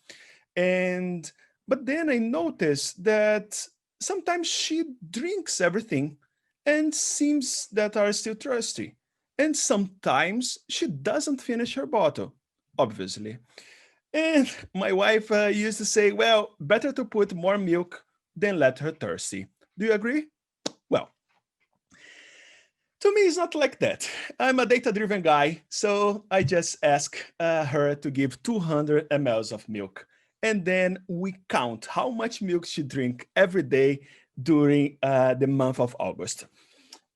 But then I noticed that sometimes she drinks everything and seems that are still thirsty. And sometimes she doesn't finish her bottle, obviously. And my wife used to say, well, better to put more milk than let her thirsty. Do you agree? Well, to me, it's not like that. I'm a data-driven guy, so I just ask her to give 200 ml of milk. And then we count how much milk she drinks every day during the month of August.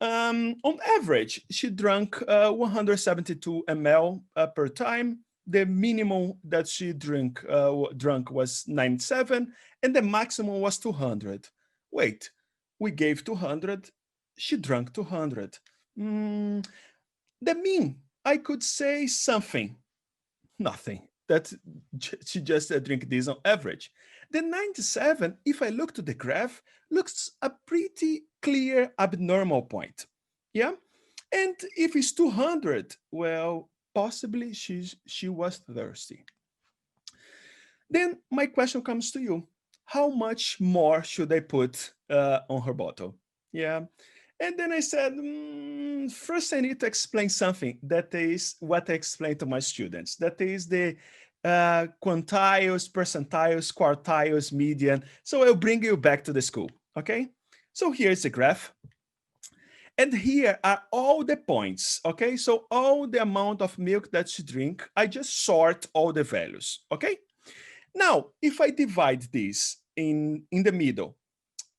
On average, she drank 172 ml per time. The minimum that she drank was 97, and the maximum was 200. Wait, we gave 200, she drank 200. That mean I could say something, nothing, that she just drink this on average. The 97, if I look to the graph, looks a pretty clear abnormal point. Yeah, and if it's 200, well, possibly she was thirsty. Then my question comes to you. How much more should I put on her bottle? Yeah. And then I said, first I need to explain something. That is what I explain to my students. That is the quantiles, percentiles, quartiles, median. So I'll bring you back to the school, okay? So here's the graph. And here are all the points, okay? So all the amount of milk that she drink, I just sort all the values, okay? Now, if I divide this in the middle,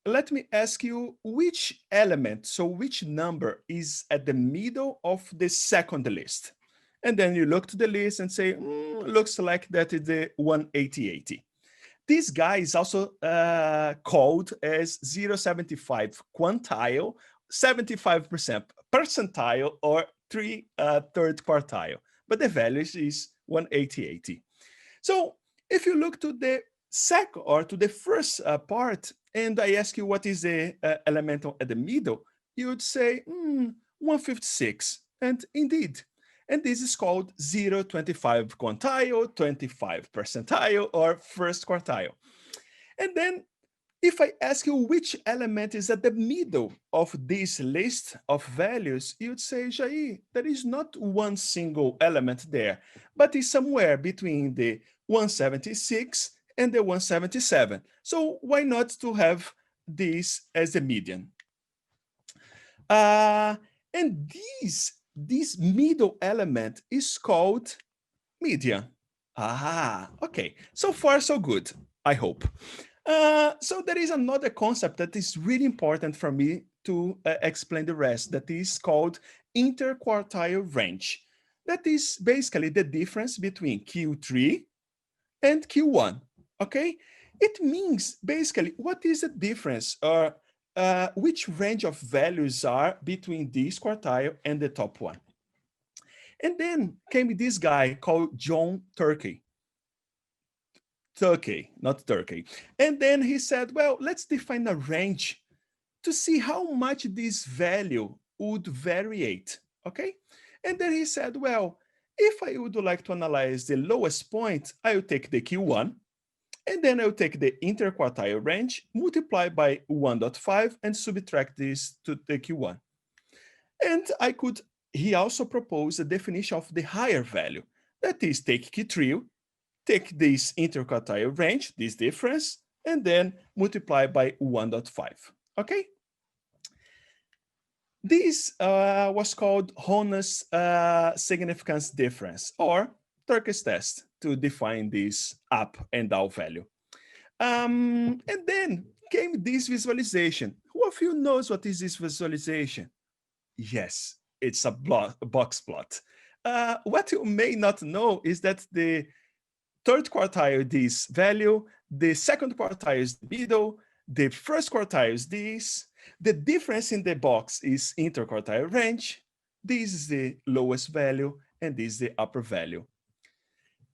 let me ask you which element, so which number is at the middle of the second list? And then you look to the list and say, looks like that is the 180. This guy is also called as 0.75 quantile, 75% percentile, or 3/3 quartile. But the value is 180. So if you look to the second or to the first part, and I ask you what is the elemental at the middle, you would say 156. And indeed, and this is called 0.25 quantile, 25 percentile, or first quartile. And then if I ask you which element is at the middle of this list of values, you'd say, Jair, there is not one single element there, but it's somewhere between the 176 and the 177. So why not to have this as the median? And this middle element is called median. Ah, okay. So far, so good, I hope. So there is another concept that is really important for me to explain the rest, that is called interquartile range. That is basically the difference between Q3 and Q1, okay? It means basically what is the difference or which range of values are between this quartile and the top one. And then came this guy called John Tukey, not Turkey. And then he said, well, let's define a range to see how much this value would variate, okay? And then he said, well, if I would like to analyze the lowest point, I will take the Q1, and then I'll take the interquartile range, multiply by 1.5, and subtract this to the Q1. And he also proposed a definition of the higher value. That is, take Q3, take this interquartile range, this difference, and then multiply by 1.5, okay? This was called honest significance difference, or Turkish test, to define this up and down value. And then came this visualization. Who of you knows what is this visualization? Yes, it's a box plot. What you may not know is that the third quartile is this value, the second quartile is the middle, the first quartile is this, the difference in the box is interquartile range, this is the lowest value, and this is the upper value.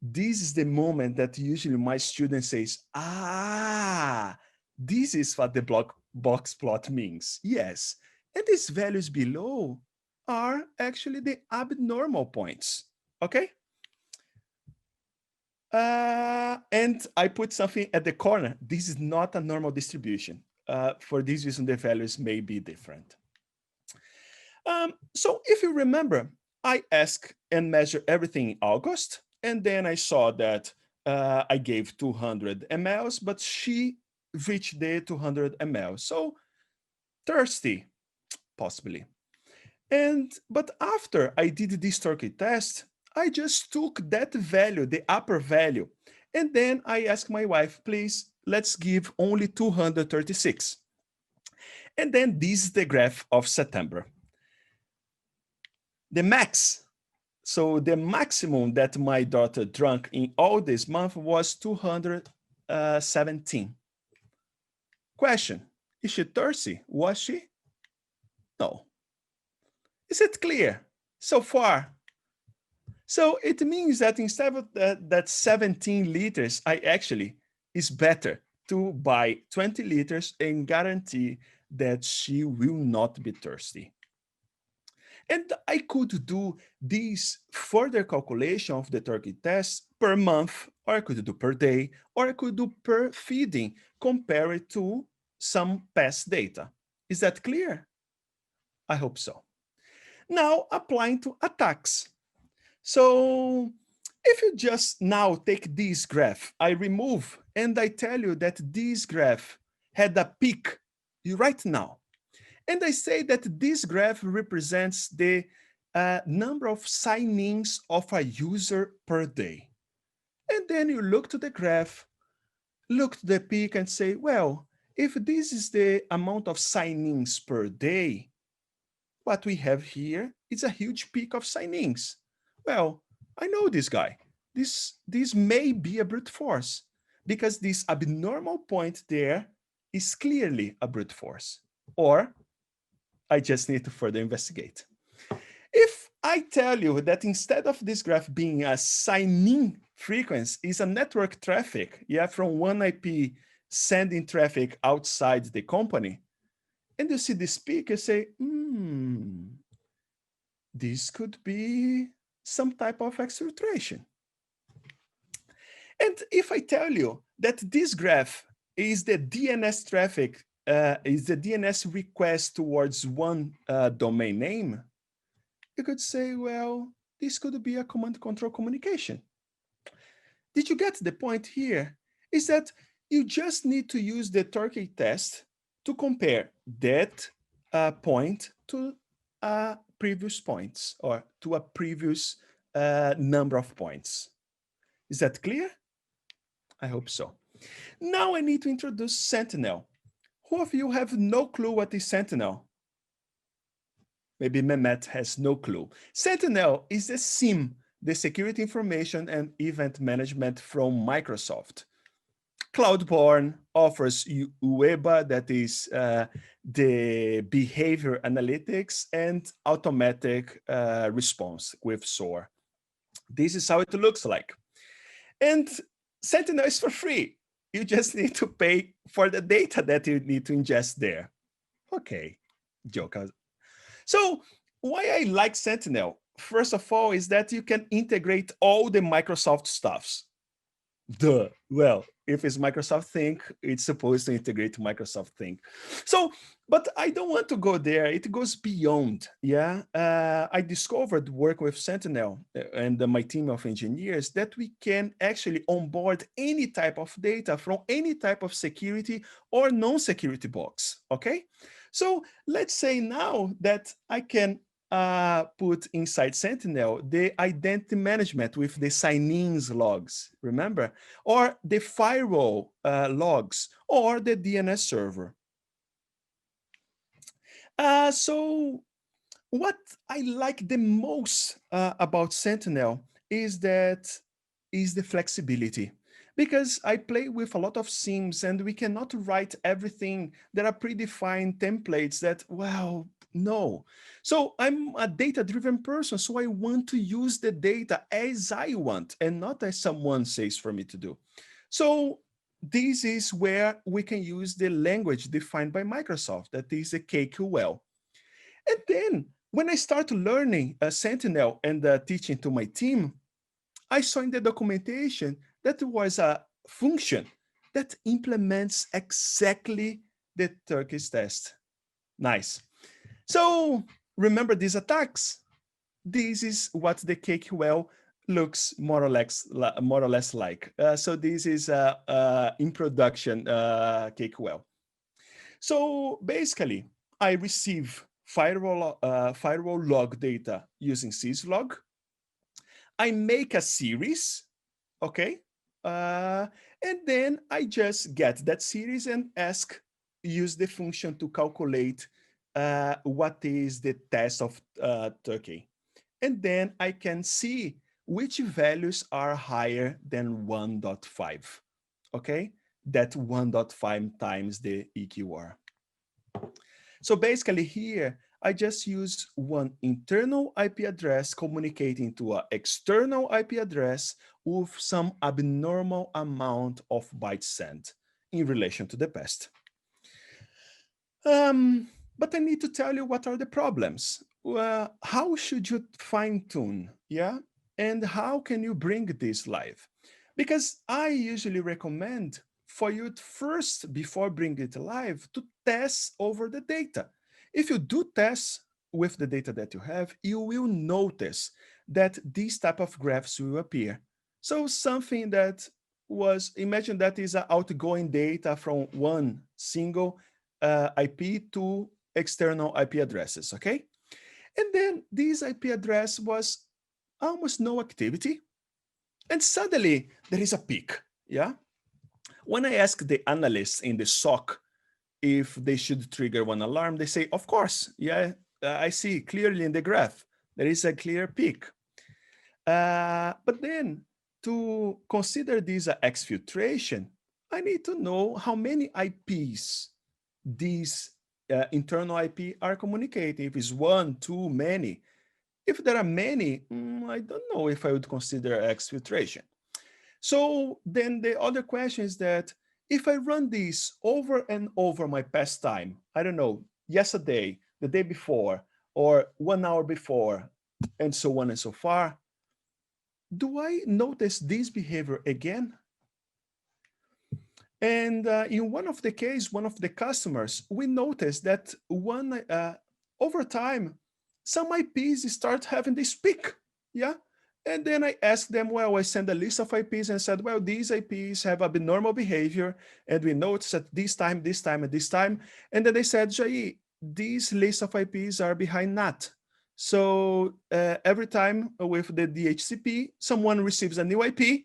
This is the moment that usually my student says, ah, this is what the box plot means. Yes, and these values below are actually the abnormal points, okay? And I put something at the corner. This is not a normal distribution. For this reason, the values may be different. So if you remember, I asked and measured everything in August, and then I saw that I gave 200 mLs, but she reached the 200 mL. So thirsty, possibly. But after I did this Turkey test, I just took that value, the upper value, and then I asked my wife, please, let's give only 236. And then this is the graph of September. The max, so the maximum that my daughter drank in all this month was 217. Question, is she thirsty? Was she? No. Is it clear so far? So it means that instead of that 17 liters, it's better to buy 20 liters and guarantee that she will not be thirsty. And I could do this further calculation of the turkey test per month, or I could do per day, or I could do per feeding, compare it to some past data. Is that clear? I hope so. Now applying to attacks. So if you just now take this graph, I remove, and I tell you that this graph had a peak right now. And I say that this graph represents the number of sign-ins of a user per day. And then you look to the graph, look to the peak and say, well, if this is the amount of sign-ins per day, what we have here is a huge peak of sign-ins. Well, I know this guy. This may be a brute force because this abnormal point there is clearly a brute force. Or I just need to further investigate. If I tell you that instead of this graph being a sign-in frequency, is a network traffic, from one IP sending traffic outside the company, and you see this peak, you say, this could be some type of exfiltration. And if I tell you that this graph is the DNS traffic, is the DNS request towards one domain name, you could say, well, this could be a command control communication. Did you get the point here? Is that you just need to use the Turkey test to compare that point to previous points or to a previous number of points. Is that clear? I hope so. Now I need to introduce Sentinel. Who of you have no clue what is Sentinel? Maybe Mehmet has no clue. Sentinel is the SIEM, the Security Information and Event Management from Microsoft. Cloud-born offers UEBA, that is the behavior analytics and automatic response with SOAR. This is how it looks like. And Sentinel is for free. You just need to pay for the data that you need to ingest there. Okay, joke. So why I like Sentinel, first of all, is that you can integrate all the Microsoft stuffs. Duh. Well, if it's Microsoft Think, it's supposed to integrate Microsoft Think. So, but I don't want to go there. It goes beyond. Yeah. I discovered work with Sentinel and my team of engineers that we can actually onboard any type of data from any type of security or non-security box. Okay. So let's say now that I can put inside Sentinel the identity management with the sign-ins logs, remember? Or the firewall logs, or the DNS server. So what I like the most about Sentinel is the flexibility. Because I play with a lot of SIEMs and we cannot write everything. There are predefined templates that, well, no. So I'm a data-driven person, so I want to use the data as I want and not as someone says for me to do. So this is where we can use the language defined by Microsoft, that is the KQL. And then when I started learning Sentinel and teaching to my team, I saw in the documentation that there was a function that implements exactly the Turkish test. Nice. So remember these attacks? This is what the KQL looks more or less like. So this is in production KQL. So basically, I receive firewall log data using syslog. I make a series, okay? And then I just get that series and use the function to calculate what is the test of Tukey. And then I can see which values are higher than 1.5, okay? That 1.5 times the EQR. So basically here, I just use one internal IP address communicating to an external IP address with some abnormal amount of bytes sent in relation to the past. But I need to tell you what are the problems. How should you fine-tune, yeah? And how can you bring this live? Because I usually recommend for you first, before bringing it live, to test over the data. If you do tests with the data that you have, you will notice that these type of graphs will appear. So something that was, imagine that is an outgoing data from one single IP to external IP addresses, okay? And then this IP address was almost no activity. And suddenly there is a peak, yeah? When I ask the analysts in the SOC if they should trigger one alarm, they say, of course, yeah, I see clearly in the graph, there is a clear peak. But then to consider this exfiltration, I need to know how many IPs these internal IP are communicating. If it's one, too many. If there are many, I don't know if I would consider exfiltration. So then the other question is that if I run this over and over my past time, I don't know, yesterday, the day before, or 1 hour before, and so on and so far, do I notice this behavior again? And in one of the cases, one of the customers, we noticed that over time, some IPs start having this peak, yeah? And then I asked them, well, I sent a list of IPs and said, well, these IPs have abnormal behavior, and we noticed at this time, this time, and this time. And then they said, Jair, these lists of IPs are behind NAT. So every time with the DHCP, someone receives a new IP,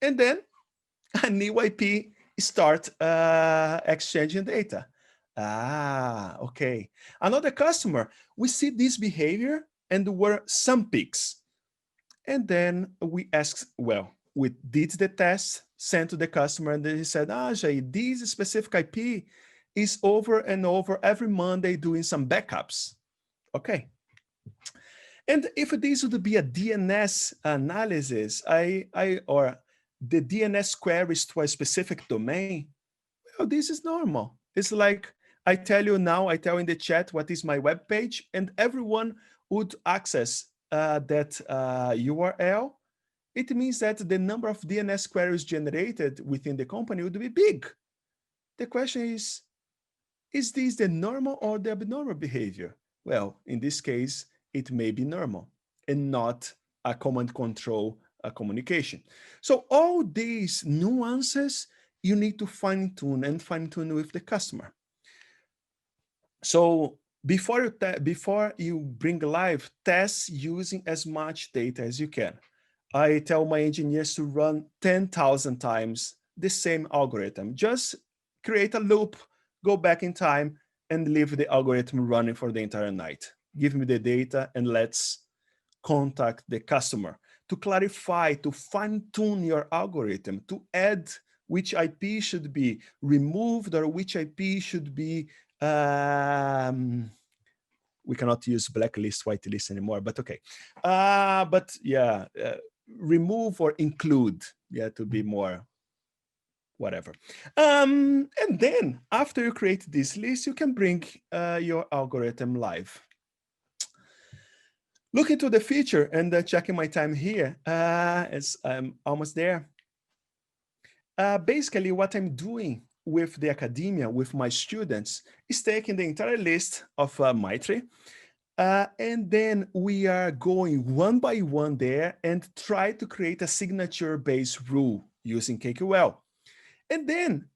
and then a new IP start exchanging data. Ah, okay. Another customer, we see this behavior and there were some peaks. And then we asked, well, we did the test, sent to the customer, and then he said, Jair, this specific IP is over and over every Monday doing some backups. Okay. And if this would be a DNS analysis, or the DNS queries to a specific domain, well, this is normal. It's like I tell you now, I tell in the chat what is my web page, and everyone would access that URL. It means that the number of DNS queries generated within the company would be big. The question is this the normal or the abnormal behavior? Well, in this case, it may be normal and not a command control communication. So all these nuances, you need to fine tune with the customer. So before you bring live, test using as much data as you can. I tell my engineers to run 10,000 times the same algorithm. Just create a loop, go back in time, and leave the algorithm running for the entire night. Give me the data and let's contact the customer to clarify, to fine-tune your algorithm, to add which IP should be removed or which IP should be, we cannot use blacklist, whitelist anymore, but okay. But yeah, remove or include, yeah, to be more whatever. And then after you create this list, you can bring your algorithm live. Looking to the feature and checking my time here, as I'm almost there. Basically, what I'm doing with the academia, with my students, is taking the entire list of MITRE, and then we are going one by one there and try to create a signature-based rule using KQL. And then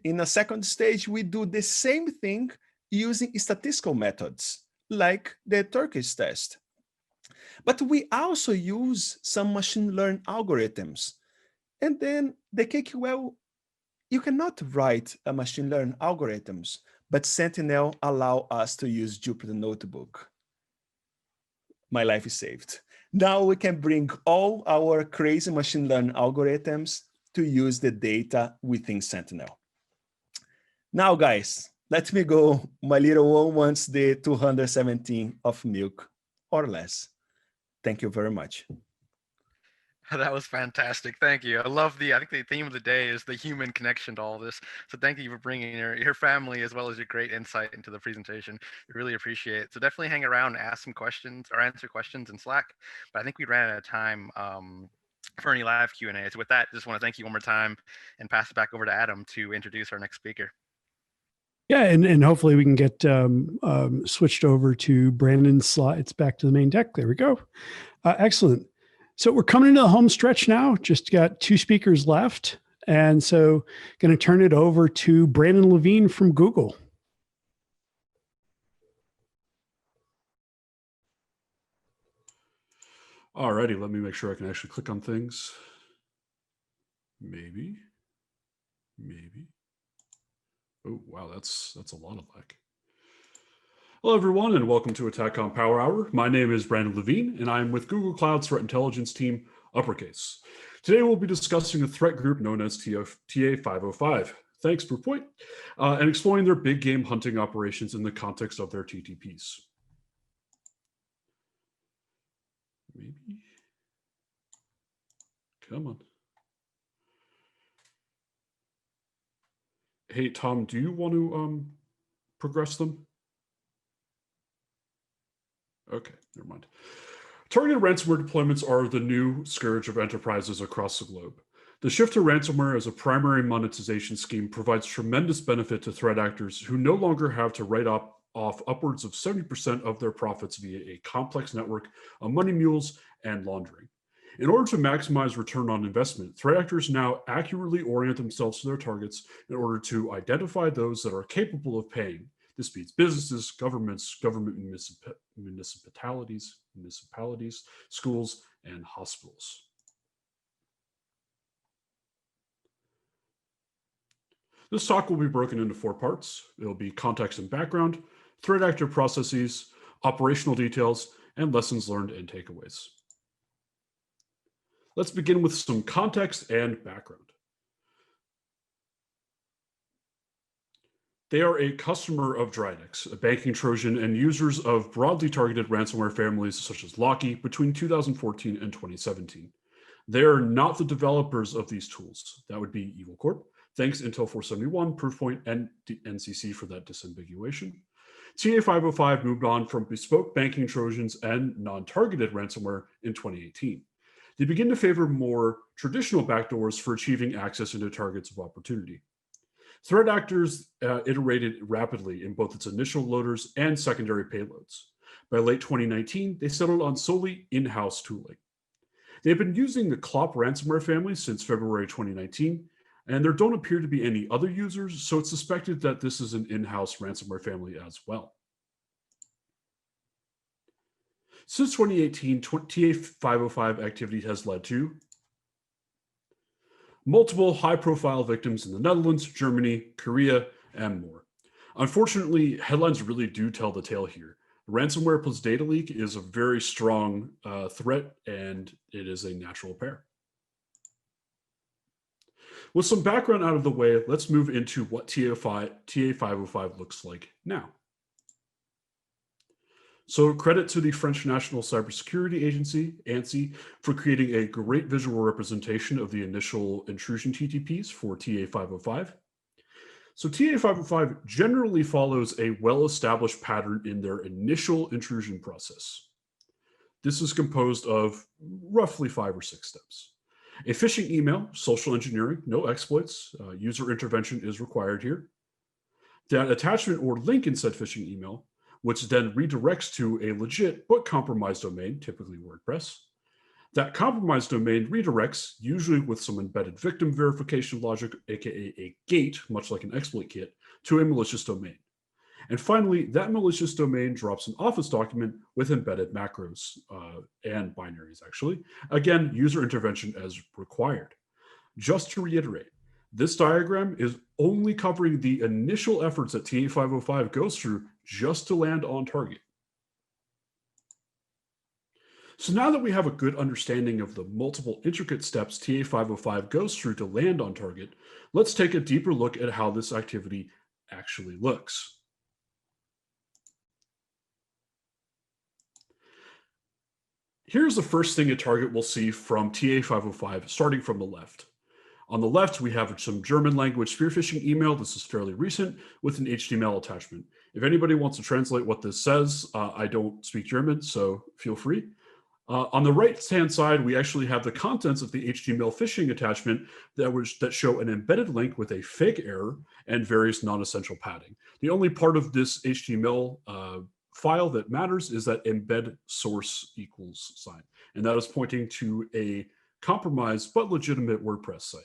in a second stage, we do the same thing using statistical methods, like the Turkish test. But we also use some machine learning algorithms. And then the KQL, you cannot write a machine learning algorithms, but Sentinel allow us to use Jupyter Notebook. My life is saved. Now we can bring all our crazy machine learning algorithms to use the data within Sentinel. Now, guys, let me go. My little one wants the 217 of milk or less. Thank you very much. That was fantastic. Thank you. I think the theme of the day is the human connection to all this. So thank you for bringing your family as well as your great insight into the presentation. We really appreciate it. So definitely hang around and ask some questions or answer questions in Slack. But I think we ran out of time for any live Q&A. So with that, just want to thank you one more time and pass it back over to Adam to introduce our next speaker. Yeah, and hopefully we can get switched over to Brandon's slides back to the main deck. There we go. Excellent. So we're coming into the home stretch now. Just got 2 speakers left. And so going to turn it over to Brandon Levine from Google. All righty, let me make sure I can actually click on things. Maybe. Oh, wow, that's a lot of lag. Hello, everyone, and welcome to Att&CKcon Power Hour. My name is Brandon Levine, and I'm with Google Cloud's Threat Intelligence Team, Uppercase. Today, we'll be discussing a threat group known as TA505, thanks Proofpoint, and exploring their big game hunting operations in the context of their TTPs. Maybe. Come on. Hey, Tom, do you want to progress them? Okay, never mind. Targeted ransomware deployments are the new scourge of enterprises across the globe. The shift to ransomware as a primary monetization scheme provides tremendous benefit to threat actors who no longer have to write off upwards of 70% of their profits via a complex network of money mules and laundering. In order to maximize return on investment, threat actors now accurately orient themselves to their targets in order to identify those that are capable of paying. This means businesses, governments, municipalities, schools, and hospitals. This talk will be broken into 4 parts. It'll be context and background, threat actor processes, operational details, and lessons learned and takeaways. Let's begin with some context and background. They are a customer of At&cks, a banking Trojan, and users of broadly targeted ransomware families such as Locky between 2014 and 2017. They are not the developers of these tools. That would be Evil Corp. Thanks Intel 471, Proofpoint, and NCC for that disambiguation. TA505 moved on from bespoke banking Trojans and non-targeted ransomware in 2018. They begin to favor more traditional backdoors for achieving access into targets of opportunity. Threat actors iterated rapidly in both its initial loaders and secondary payloads. By late 2019, they settled on solely in-house tooling. They've been using the Clop ransomware family since February 2019, and there don't appear to be any other users, so it's suspected that this is an in-house ransomware family as well. Since 2018, TA505 activity has led to multiple high-profile victims in the Netherlands, Germany, Korea, and more. Unfortunately, headlines really do tell the tale here. Ransomware plus data leak is a very strong threat, and it is a natural pair. With some background out of the way, let's move into what TA505 looks like now. So credit to the French National Cybersecurity Agency, ANSI, for creating a great visual representation of the initial intrusion TTPs for TA505. So TA505 generally follows a well-established pattern in their initial intrusion process. This is composed of roughly 5 or 6 steps. A phishing email, social engineering, no exploits, user intervention is required here. That attachment or link in said phishing email, which then redirects to a legit but compromised domain, typically WordPress. That compromised domain redirects, usually with some embedded victim verification logic, aka a gate, much like an exploit kit, to a malicious domain. And finally, that malicious domain drops an Office document with embedded macros and binaries, actually. Again, user intervention as required. Just to reiterate, this diagram is only covering the initial efforts that TA505 goes through just to land on target. So now that we have a good understanding of the multiple intricate steps TA505 goes through to land on target, let's take a deeper look at how this activity actually looks. Here's the first thing a target will see from TA505, starting from the left. On the left, we have some German language spear phishing email. This is fairly recent with an HTML attachment. If anybody wants to translate what this says, I don't speak German, so feel free. On the right-hand side, we actually have the contents of the HTML phishing attachment that show an embedded link with a fake error and various non-essential padding. The only part of this HTML file that matters is that embed source equals sign, and that is pointing to a compromised but legitimate WordPress site.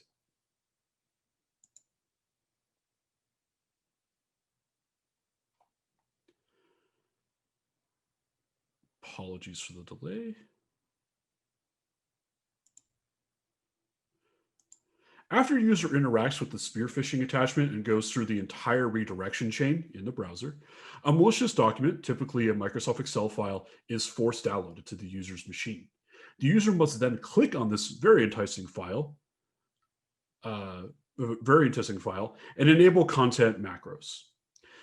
Apologies for the delay. After a user interacts with the spear phishing attachment and goes through the entire redirection chain in the browser, a malicious document, typically a Microsoft Excel file, is forced downloaded to the user's machine. The user must then click on this very enticing file and enable content macros,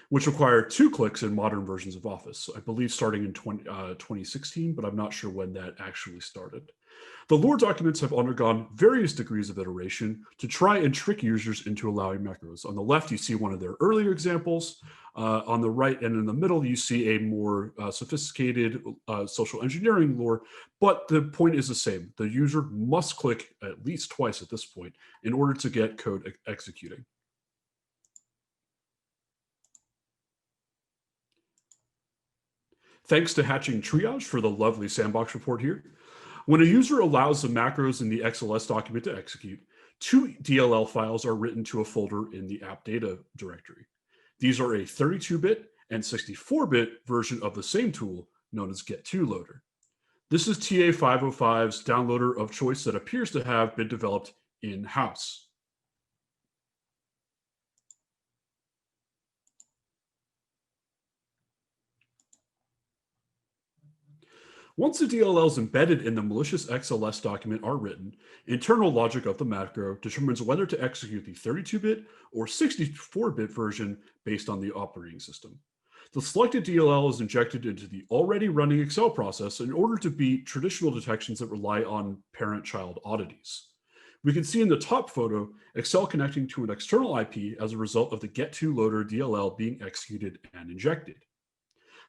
which require 2 clicks in modern versions of Office. I believe starting in 2016, but I'm not sure when that actually started. The lore documents have undergone various degrees of iteration to try and trick users into allowing macros. On the left, you see one of their earlier examples. On the right and in the middle, you see a more sophisticated social engineering lore, but the point is the same. The user must click at least twice at this point in order to get code executing. Thanks to Hatching Triage for the lovely sandbox report here. When a user allows the macros in the XLS document to execute, 2 DLL files are written to a folder in the app data directory. These are a 32-bit and 64-bit version of the same tool known as Get2Loader. This is TA505's downloader of choice that appears to have been developed in-house. Once the DLLs embedded in the malicious XLS document are written, internal logic of the macro determines whether to execute the 32-bit or 64-bit version based on the operating system. The selected DLL is injected into the already running Excel process in order to beat traditional detections that rely on parent-child oddities. We can see in the top photo, Excel connecting to an external IP as a result of the get2loader DLL being executed and injected.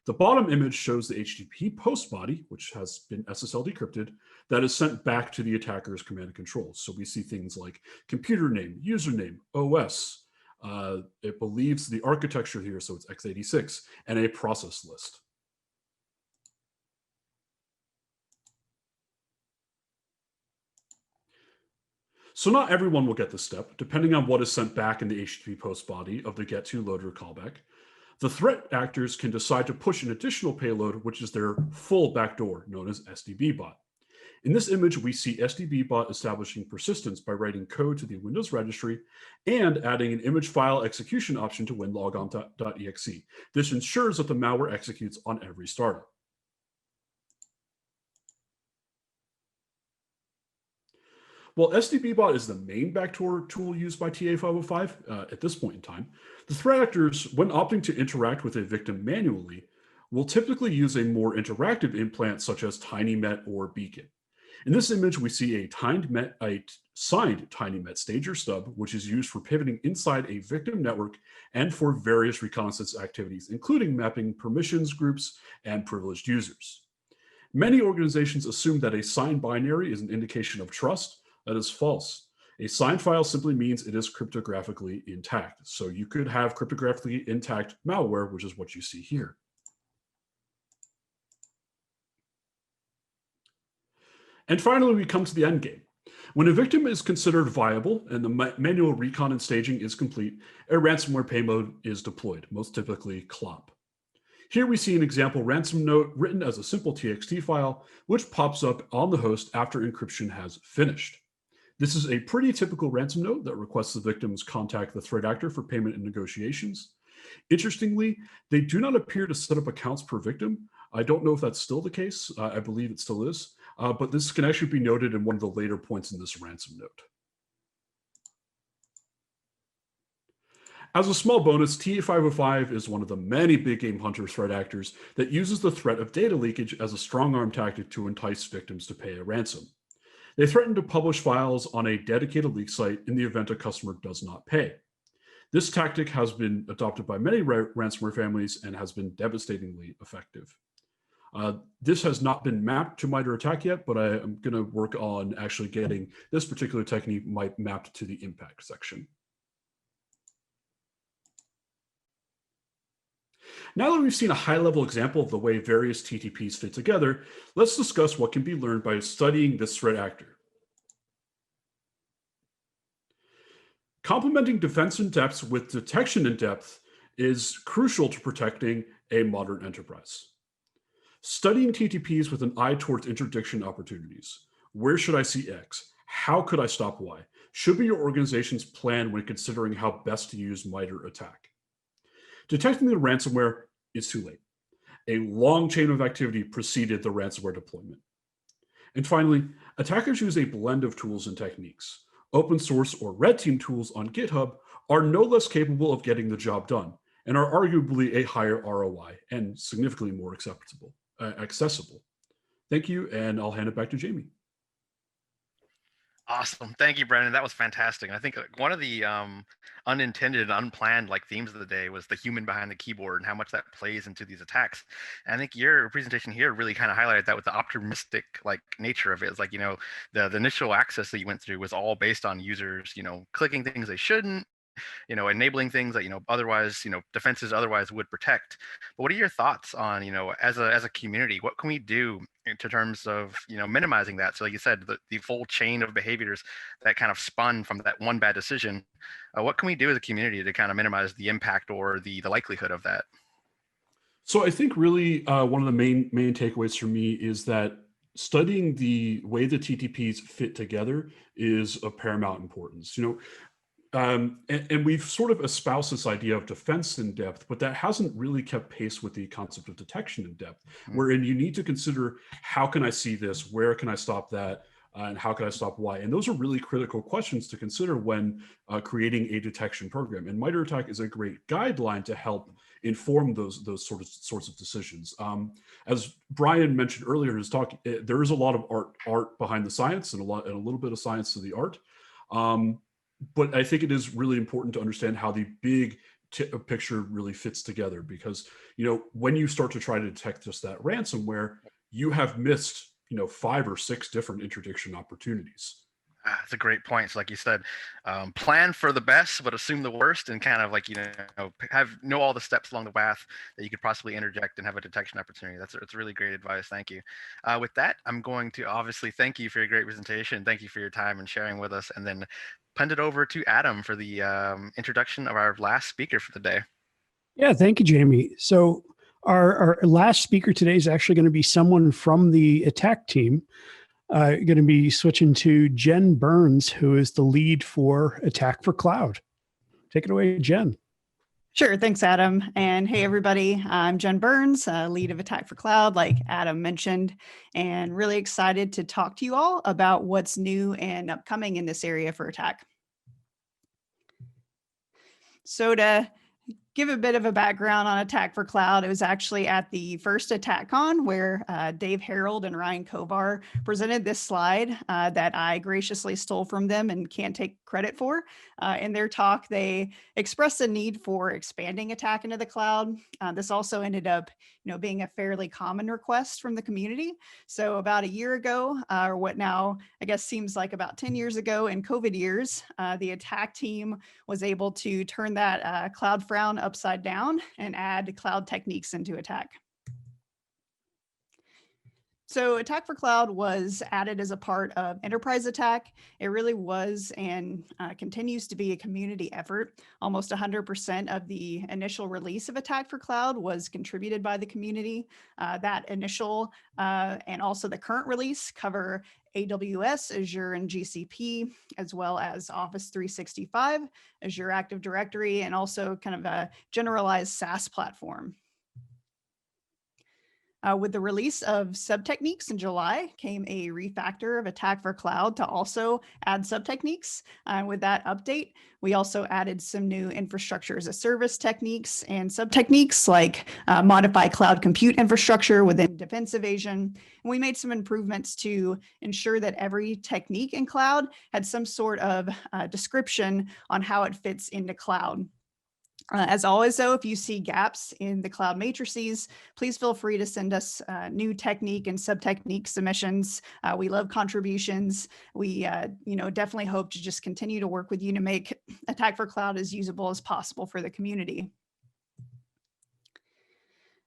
The bottom image shows the HTTP post body, which has been SSL decrypted, that is sent back to the attacker's command and control. So we see things like computer name, username, OS. It believes the architecture here, so it's x86, and a process list. So not everyone will get this step, depending on what is sent back in the HTTP post body of the get2loader callback. The threat actors can decide to push an additional payload, which is their full backdoor, known as SDBbot. In this image, we see SDBbot establishing persistence by writing code to the Windows registry and adding an image file execution option to winlogon.exe. This ensures that the malware executes on every startup. While SDBbot is the main backdoor tool used by TA505 at this point in time, the threat actors, when opting to interact with a victim manually, will typically use a more interactive implant such as TinyMet or Beacon. In this image, we see a signed TinyMet stager stub, which is used for pivoting inside a victim network and for various reconnaissance activities, including mapping permissions groups and privileged users. Many organizations assume that a signed binary is an indication of trust. That is false. A signed file simply means it is cryptographically intact. So you could have cryptographically intact malware, which is what you see here. And finally, we come to the end game. When a victim is considered viable and the manual recon and staging is complete, a ransomware payload is deployed, most typically CLOP. Here we see an example ransom note written as a simple TXT file, which pops up on the host after encryption has finished. This is a pretty typical ransom note that requests the victims contact the threat actor for payment and negotiations. Interestingly, they do not appear to set up accounts per victim. I don't know if that's still the case. I believe it still is, but this can actually be noted in one of the later points in this ransom note. As a small bonus, TA505 is one of the many big game hunter threat actors that uses the threat of data leakage as a strong arm tactic to entice victims to pay a ransom. They threaten to publish files on a dedicated leak site in the event a customer does not pay. This tactic has been adopted by many ransomware families and has been devastatingly effective. This has not been mapped to MITRE ATT&CK yet, but I am going to work on actually getting this particular technique mapped to the impact section. Now that we've seen a high-level example of the way various TTPs fit together, let's discuss what can be learned by studying this threat actor. Complementing defense in depth with detection in depth is crucial to protecting a modern enterprise. Studying TTPs with an eye towards interdiction opportunities. Where should I see X? How could I stop Y? Should be your organization's plan when considering how best to use MITRE ATT&CK. Detecting the ransomware is too late. A long chain of activity preceded the ransomware deployment. And finally, attackers use a blend of tools and techniques. Open source or red team tools on GitHub are no less capable of getting the job done and are arguably a higher ROI and significantly more accessible. Thank you, and I'll hand it back to Jamie. Awesome. Thank you, Brendan. That was fantastic. I think one of the unintended, unplanned themes of the day was the human behind the keyboard and how much that plays into these attacks. And I think your presentation here really kind of highlighted that with the optimistic nature of it. It's the initial access that you went through was all based on users, clicking things they shouldn't, enabling things that, otherwise, defenses otherwise would protect. But what are your thoughts on, as a community, what can we do in terms of, minimizing that? So like you said, the full chain of behaviors that kind of spun from that one bad decision, what can we do as a community to kind of minimize the impact or the likelihood of that? So I think really one of the main takeaways for me is that studying the way the TTPs fit together is of paramount importance. And we've sort of espoused this idea of defense in depth, but that hasn't really kept pace with the concept of detection in depth, wherein you need to consider, how can I see this? Where can I stop that? And how can I stop why? And those are really critical questions to consider when creating a detection program. And MITRE ATT&CK is a great guideline to help inform those sorts of decisions. As Brian mentioned earlier in his talk, there is a lot of art behind the science, and a little bit of science to the art. But I think it is really important to understand how the big picture really fits together, because, you know, when you start to try to detect just that ransomware, you have missed, you know, 5 or 6 different interdiction opportunities. That's a great point. So like you said, plan for the best, but assume the worst, and kind of like, you know all the steps along the path that you could possibly interject and have a detection opportunity. It's really great advice. Thank you. With that, I'm going to obviously thank you for your great presentation. Thank you for your time and sharing with us, and then punt it over to Adam for the introduction of our last speaker for the day. Yeah, thank you, Jamie. So our last speaker today is actually going to be someone from the attack team. Going to be switching to Jen Burns, who is the lead for Attack for Cloud. Take it away, Jen. Sure. Thanks, Adam. And hey, everybody. I'm Jen Burns, lead of Attack for Cloud, like Adam mentioned, and really excited to talk to you all about what's new and upcoming in this area for Attack. So to give a bit of a background on Attack for Cloud, it was actually at the first ATT&CKcon where Dave Harold and Ryan Kovar presented this slide that I graciously stole from them and can't take credit for. In their talk, they expressed the need for expanding Attack into the cloud. This also ended up, being a fairly common request from the community. So about a year ago, or what now I guess seems like about 10 years ago in COVID years, the Attack team was able to turn that cloud frown upside down and add cloud techniques into Attack. So Attack for Cloud was added as a part of Enterprise Attack. It really was and continues to be a community effort. Almost 100% of the initial release of Attack for Cloud was contributed by the community. That initial and also the current release cover AWS, Azure, and GCP, as well as Office 365, Azure Active Directory, and also kind of a generalized SaaS platform. With the release of sub-techniques in July came a refactor of Attack for Cloud to also add sub-techniques. With that update, we also added some new infrastructure as a service techniques and sub-techniques like modify cloud compute infrastructure within defense evasion. And we made some improvements to ensure that every technique in cloud had some sort of description on how it fits into cloud. As always, though, if you see gaps in the cloud matrices, please feel free to send us new technique and sub-technique submissions. We love contributions. We, definitely hope to just continue to work with you to make Attack for Cloud as usable as possible for the community.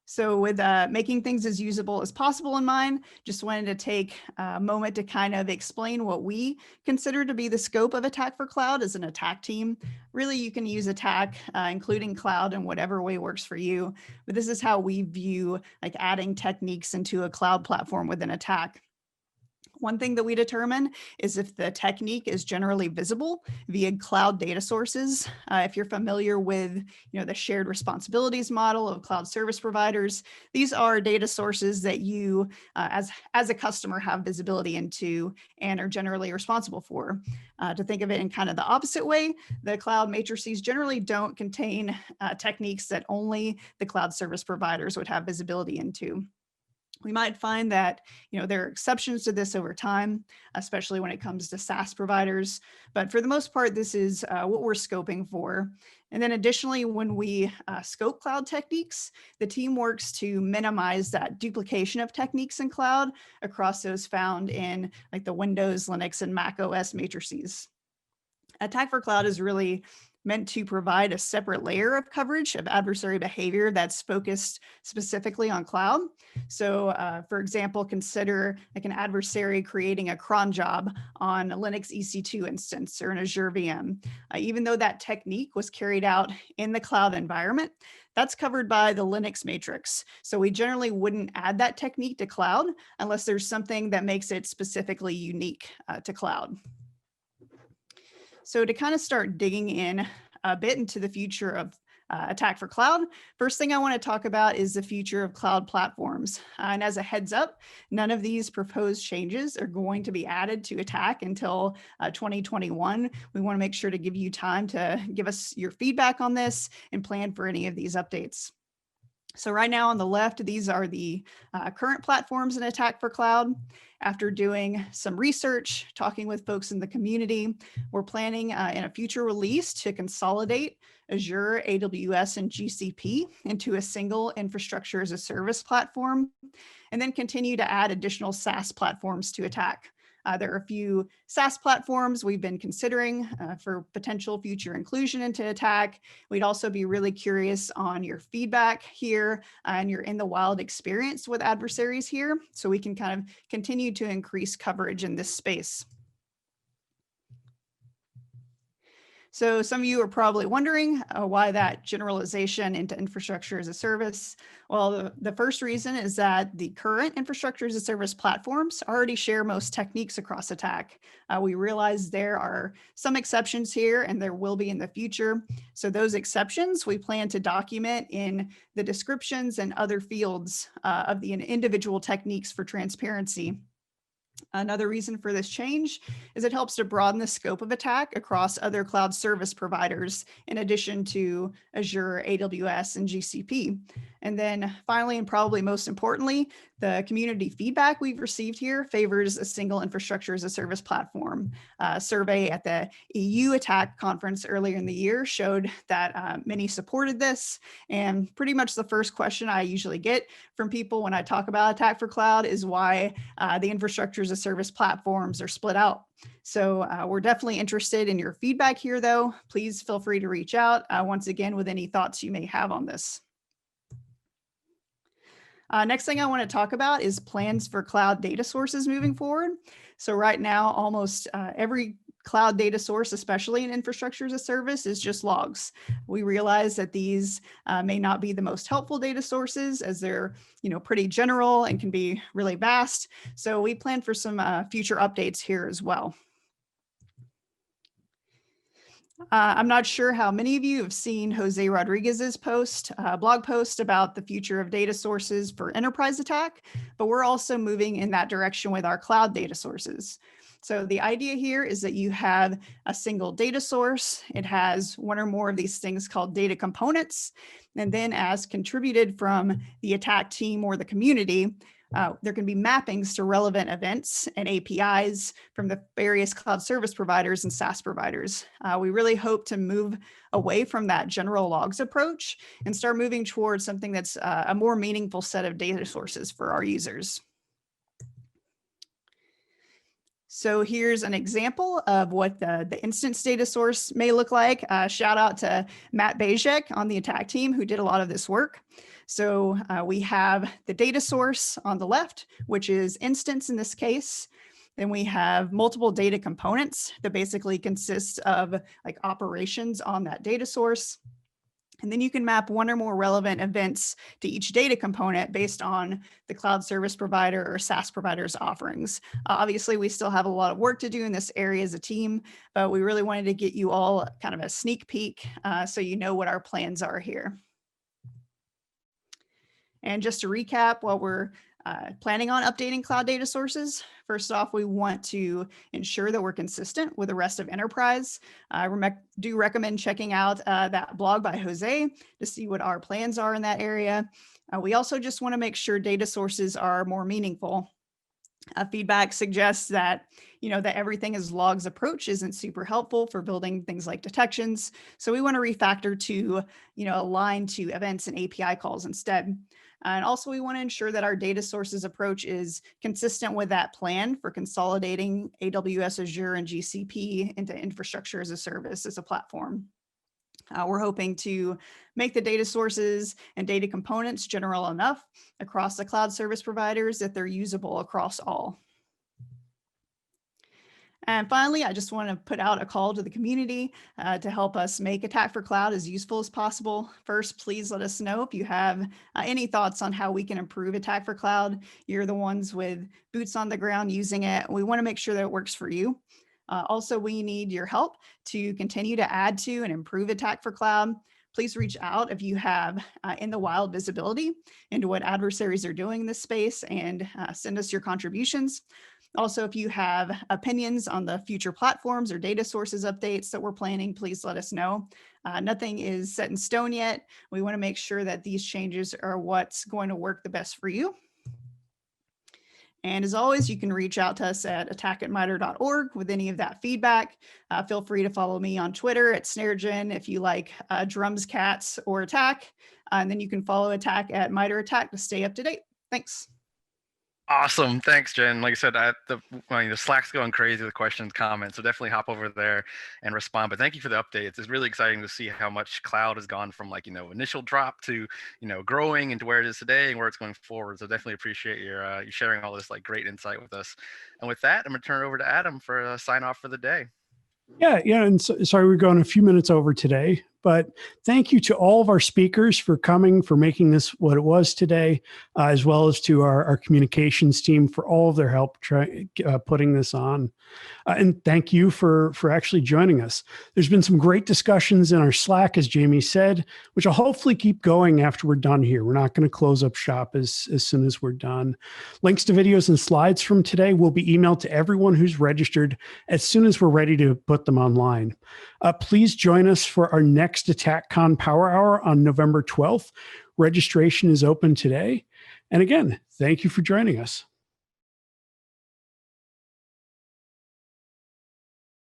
So with making things as usable as possible in mind, just wanted to take a moment to kind of explain what we consider to be the scope of Attack for Cloud as an attack team. Really, you can use Attack, including cloud, in whatever way works for you. But this is how we view like adding techniques into a cloud platform within Attack. One thing that we determine is if the technique is generally visible via cloud data sources. If you're familiar with, the shared responsibilities model of cloud service providers, these are data sources that you, as a customer, have visibility into and are generally responsible for. To think of it in kind of the opposite way, the cloud matrices generally don't contain techniques that only the cloud service providers would have visibility into. We might find that, there are exceptions to this over time, especially when it comes to SaaS providers. But for the most part, this is what we're scoping for. And then additionally, when we scope cloud techniques, the team works to minimize that duplication of techniques in cloud across those found in like the Windows, Linux, and Mac OS matrices. Attack for Cloud is really meant to provide a separate layer of coverage of adversary behavior that's focused specifically on cloud. So for example, consider like an adversary creating a cron job on a Linux EC2 instance or an Azure VM. Even though that technique was carried out in the cloud environment, that's covered by the Linux matrix. So we generally wouldn't add that technique to cloud unless there's something that makes it specifically unique to cloud. So to kind of start digging in a bit into the future of Attack for Cloud, first thing I want to talk about is the future of cloud platforms. And as a heads up, none of these proposed changes are going to be added to Attack until 2021. We want to make sure to give you time to give us your feedback on this and plan for any of these updates. So right now on the left, these are the current platforms in Attack for Cloud. After doing some research, talking with folks in the community, we're planning in a future release to consolidate Azure, AWS, and GCP into a single infrastructure as a service platform, and then continue to add additional SaaS platforms to Attack. There are a few SaaS platforms we've been considering for potential future inclusion into Attack. We'd also be really curious on your feedback here and your in the wild experience with adversaries here, so we can kind of continue to increase coverage in this space. So some of you are probably wondering why that generalization into infrastructure as a service. Well, the first reason is that the current infrastructure as a service platforms already share most techniques across Attack. We realize there are some exceptions here and there will be in the future. So those exceptions we plan to document in the descriptions and other fields of the individual techniques for transparency. Another reason for this change is it helps to broaden the scope of Attack across other cloud service providers, in addition to Azure, AWS, and GCP. And then finally, and probably most importantly, the community feedback we've received here favors a single infrastructure as a service platform. A survey at the EU Attack conference earlier in the year showed that many supported this. And pretty much the first question I usually get from people when I talk about Attack for Cloud is why the infrastructure as a service platforms are split out. So we're definitely interested in your feedback here, though. Please feel free to reach out once again with any thoughts you may have on this. Next thing I want to talk about is plans for cloud data sources moving forward. So right now, almost every cloud data source, especially in infrastructure as a service, is just logs. We realize that these may not be the most helpful data sources, as they're pretty general and can be really vast. So we plan for some future updates here as well. I'm not sure how many of you have seen Jose Rodriguez's blog post about the future of data sources for enterprise Attack, but we're also moving in that direction with our cloud data sources. So the idea here is that you have a single data source. It has one or more of these things called data components. And then as contributed from the Attack team or the community, there can be mappings to relevant events and APIs from the various cloud service providers and SaaS providers. We really hope to move away from that general logs approach and start moving towards something that's a more meaningful set of data sources for our users. So here's an example of what the instance data source may look like. Shout out to Matt Bejek on the Attack team who did a lot of this work. So we have the data source on the left, which is instance in this case. Then we have multiple data components that basically consist of like operations on that data source. And then you can map one or more relevant events to each data component based on the cloud service provider or SaaS provider's offerings. Obviously, we still have a lot of work to do in this area as a team, but we really wanted to get you all kind of a sneak peek so you know what our plans are here. And just to recap, while we're planning on updating cloud data sources, first off, we want to ensure that we're consistent with the rest of enterprise. I do recommend checking out that blog by Jose to see what our plans are in that area. We also just want to make sure data sources are more meaningful. Feedback suggests that, that everything is logs approach isn't super helpful for building things like detections. So we want to refactor to, align to events and API calls instead. And also we want to ensure that our data sources approach is consistent with that plan for consolidating AWS, Azure, and GCP into infrastructure as a service as a platform. We're hoping to make the data sources and data components general enough across the cloud service providers that they're usable across all. And finally, I just want to put out a call to the community to help us make Attack for Cloud as useful as possible. First, please let us know if you have any thoughts on how we can improve Attack for Cloud. You're the ones with boots on the ground using it. We want to make sure that it works for you. Also, we need your help to continue to add to and improve Attack for Cloud. Please reach out if you have in the wild visibility into what adversaries are doing in this space, and send us your contributions. Also, if you have opinions on the future platforms or data sources updates that we're planning, please let us know. Nothing is set in stone yet. We want to make sure that these changes are what's going to work the best for you. And as always, you can reach out to us at attack@mitre.org with any of that feedback. Feel free to follow me on Twitter at SnareGen if you like drums, cats, or attack. And then you can follow Attack at MITRE ATT&CK to stay up to date. Thanks. Awesome. Thanks, Jen. Like I said, the Slack's going crazy with questions, comments, so definitely hop over there and respond. But thank you for the updates. It's really exciting to see how much cloud has gone from initial drop to, growing into where it is today and where it's going forward. So definitely appreciate your you sharing all this great insight with us. And with that, I'm going to turn it over to Adam for a sign off for the day. Yeah. And sorry, we're going a few minutes over today, but thank you to all of our speakers for coming, for making this what it was today, as well as to our communications team for all of their help putting this on. And thank you for actually joining us. There's been some great discussions in our Slack, as Jamie said, which will hopefully keep going after we're done here. We're not going to close up shop as soon as we're done. Links to videos and slides from today will be emailed to everyone who's registered as soon as we're ready to put them online. Please join us for our next Att&CKcon Power Hour on November 12th. Registration is open today. And again, thank you for joining us.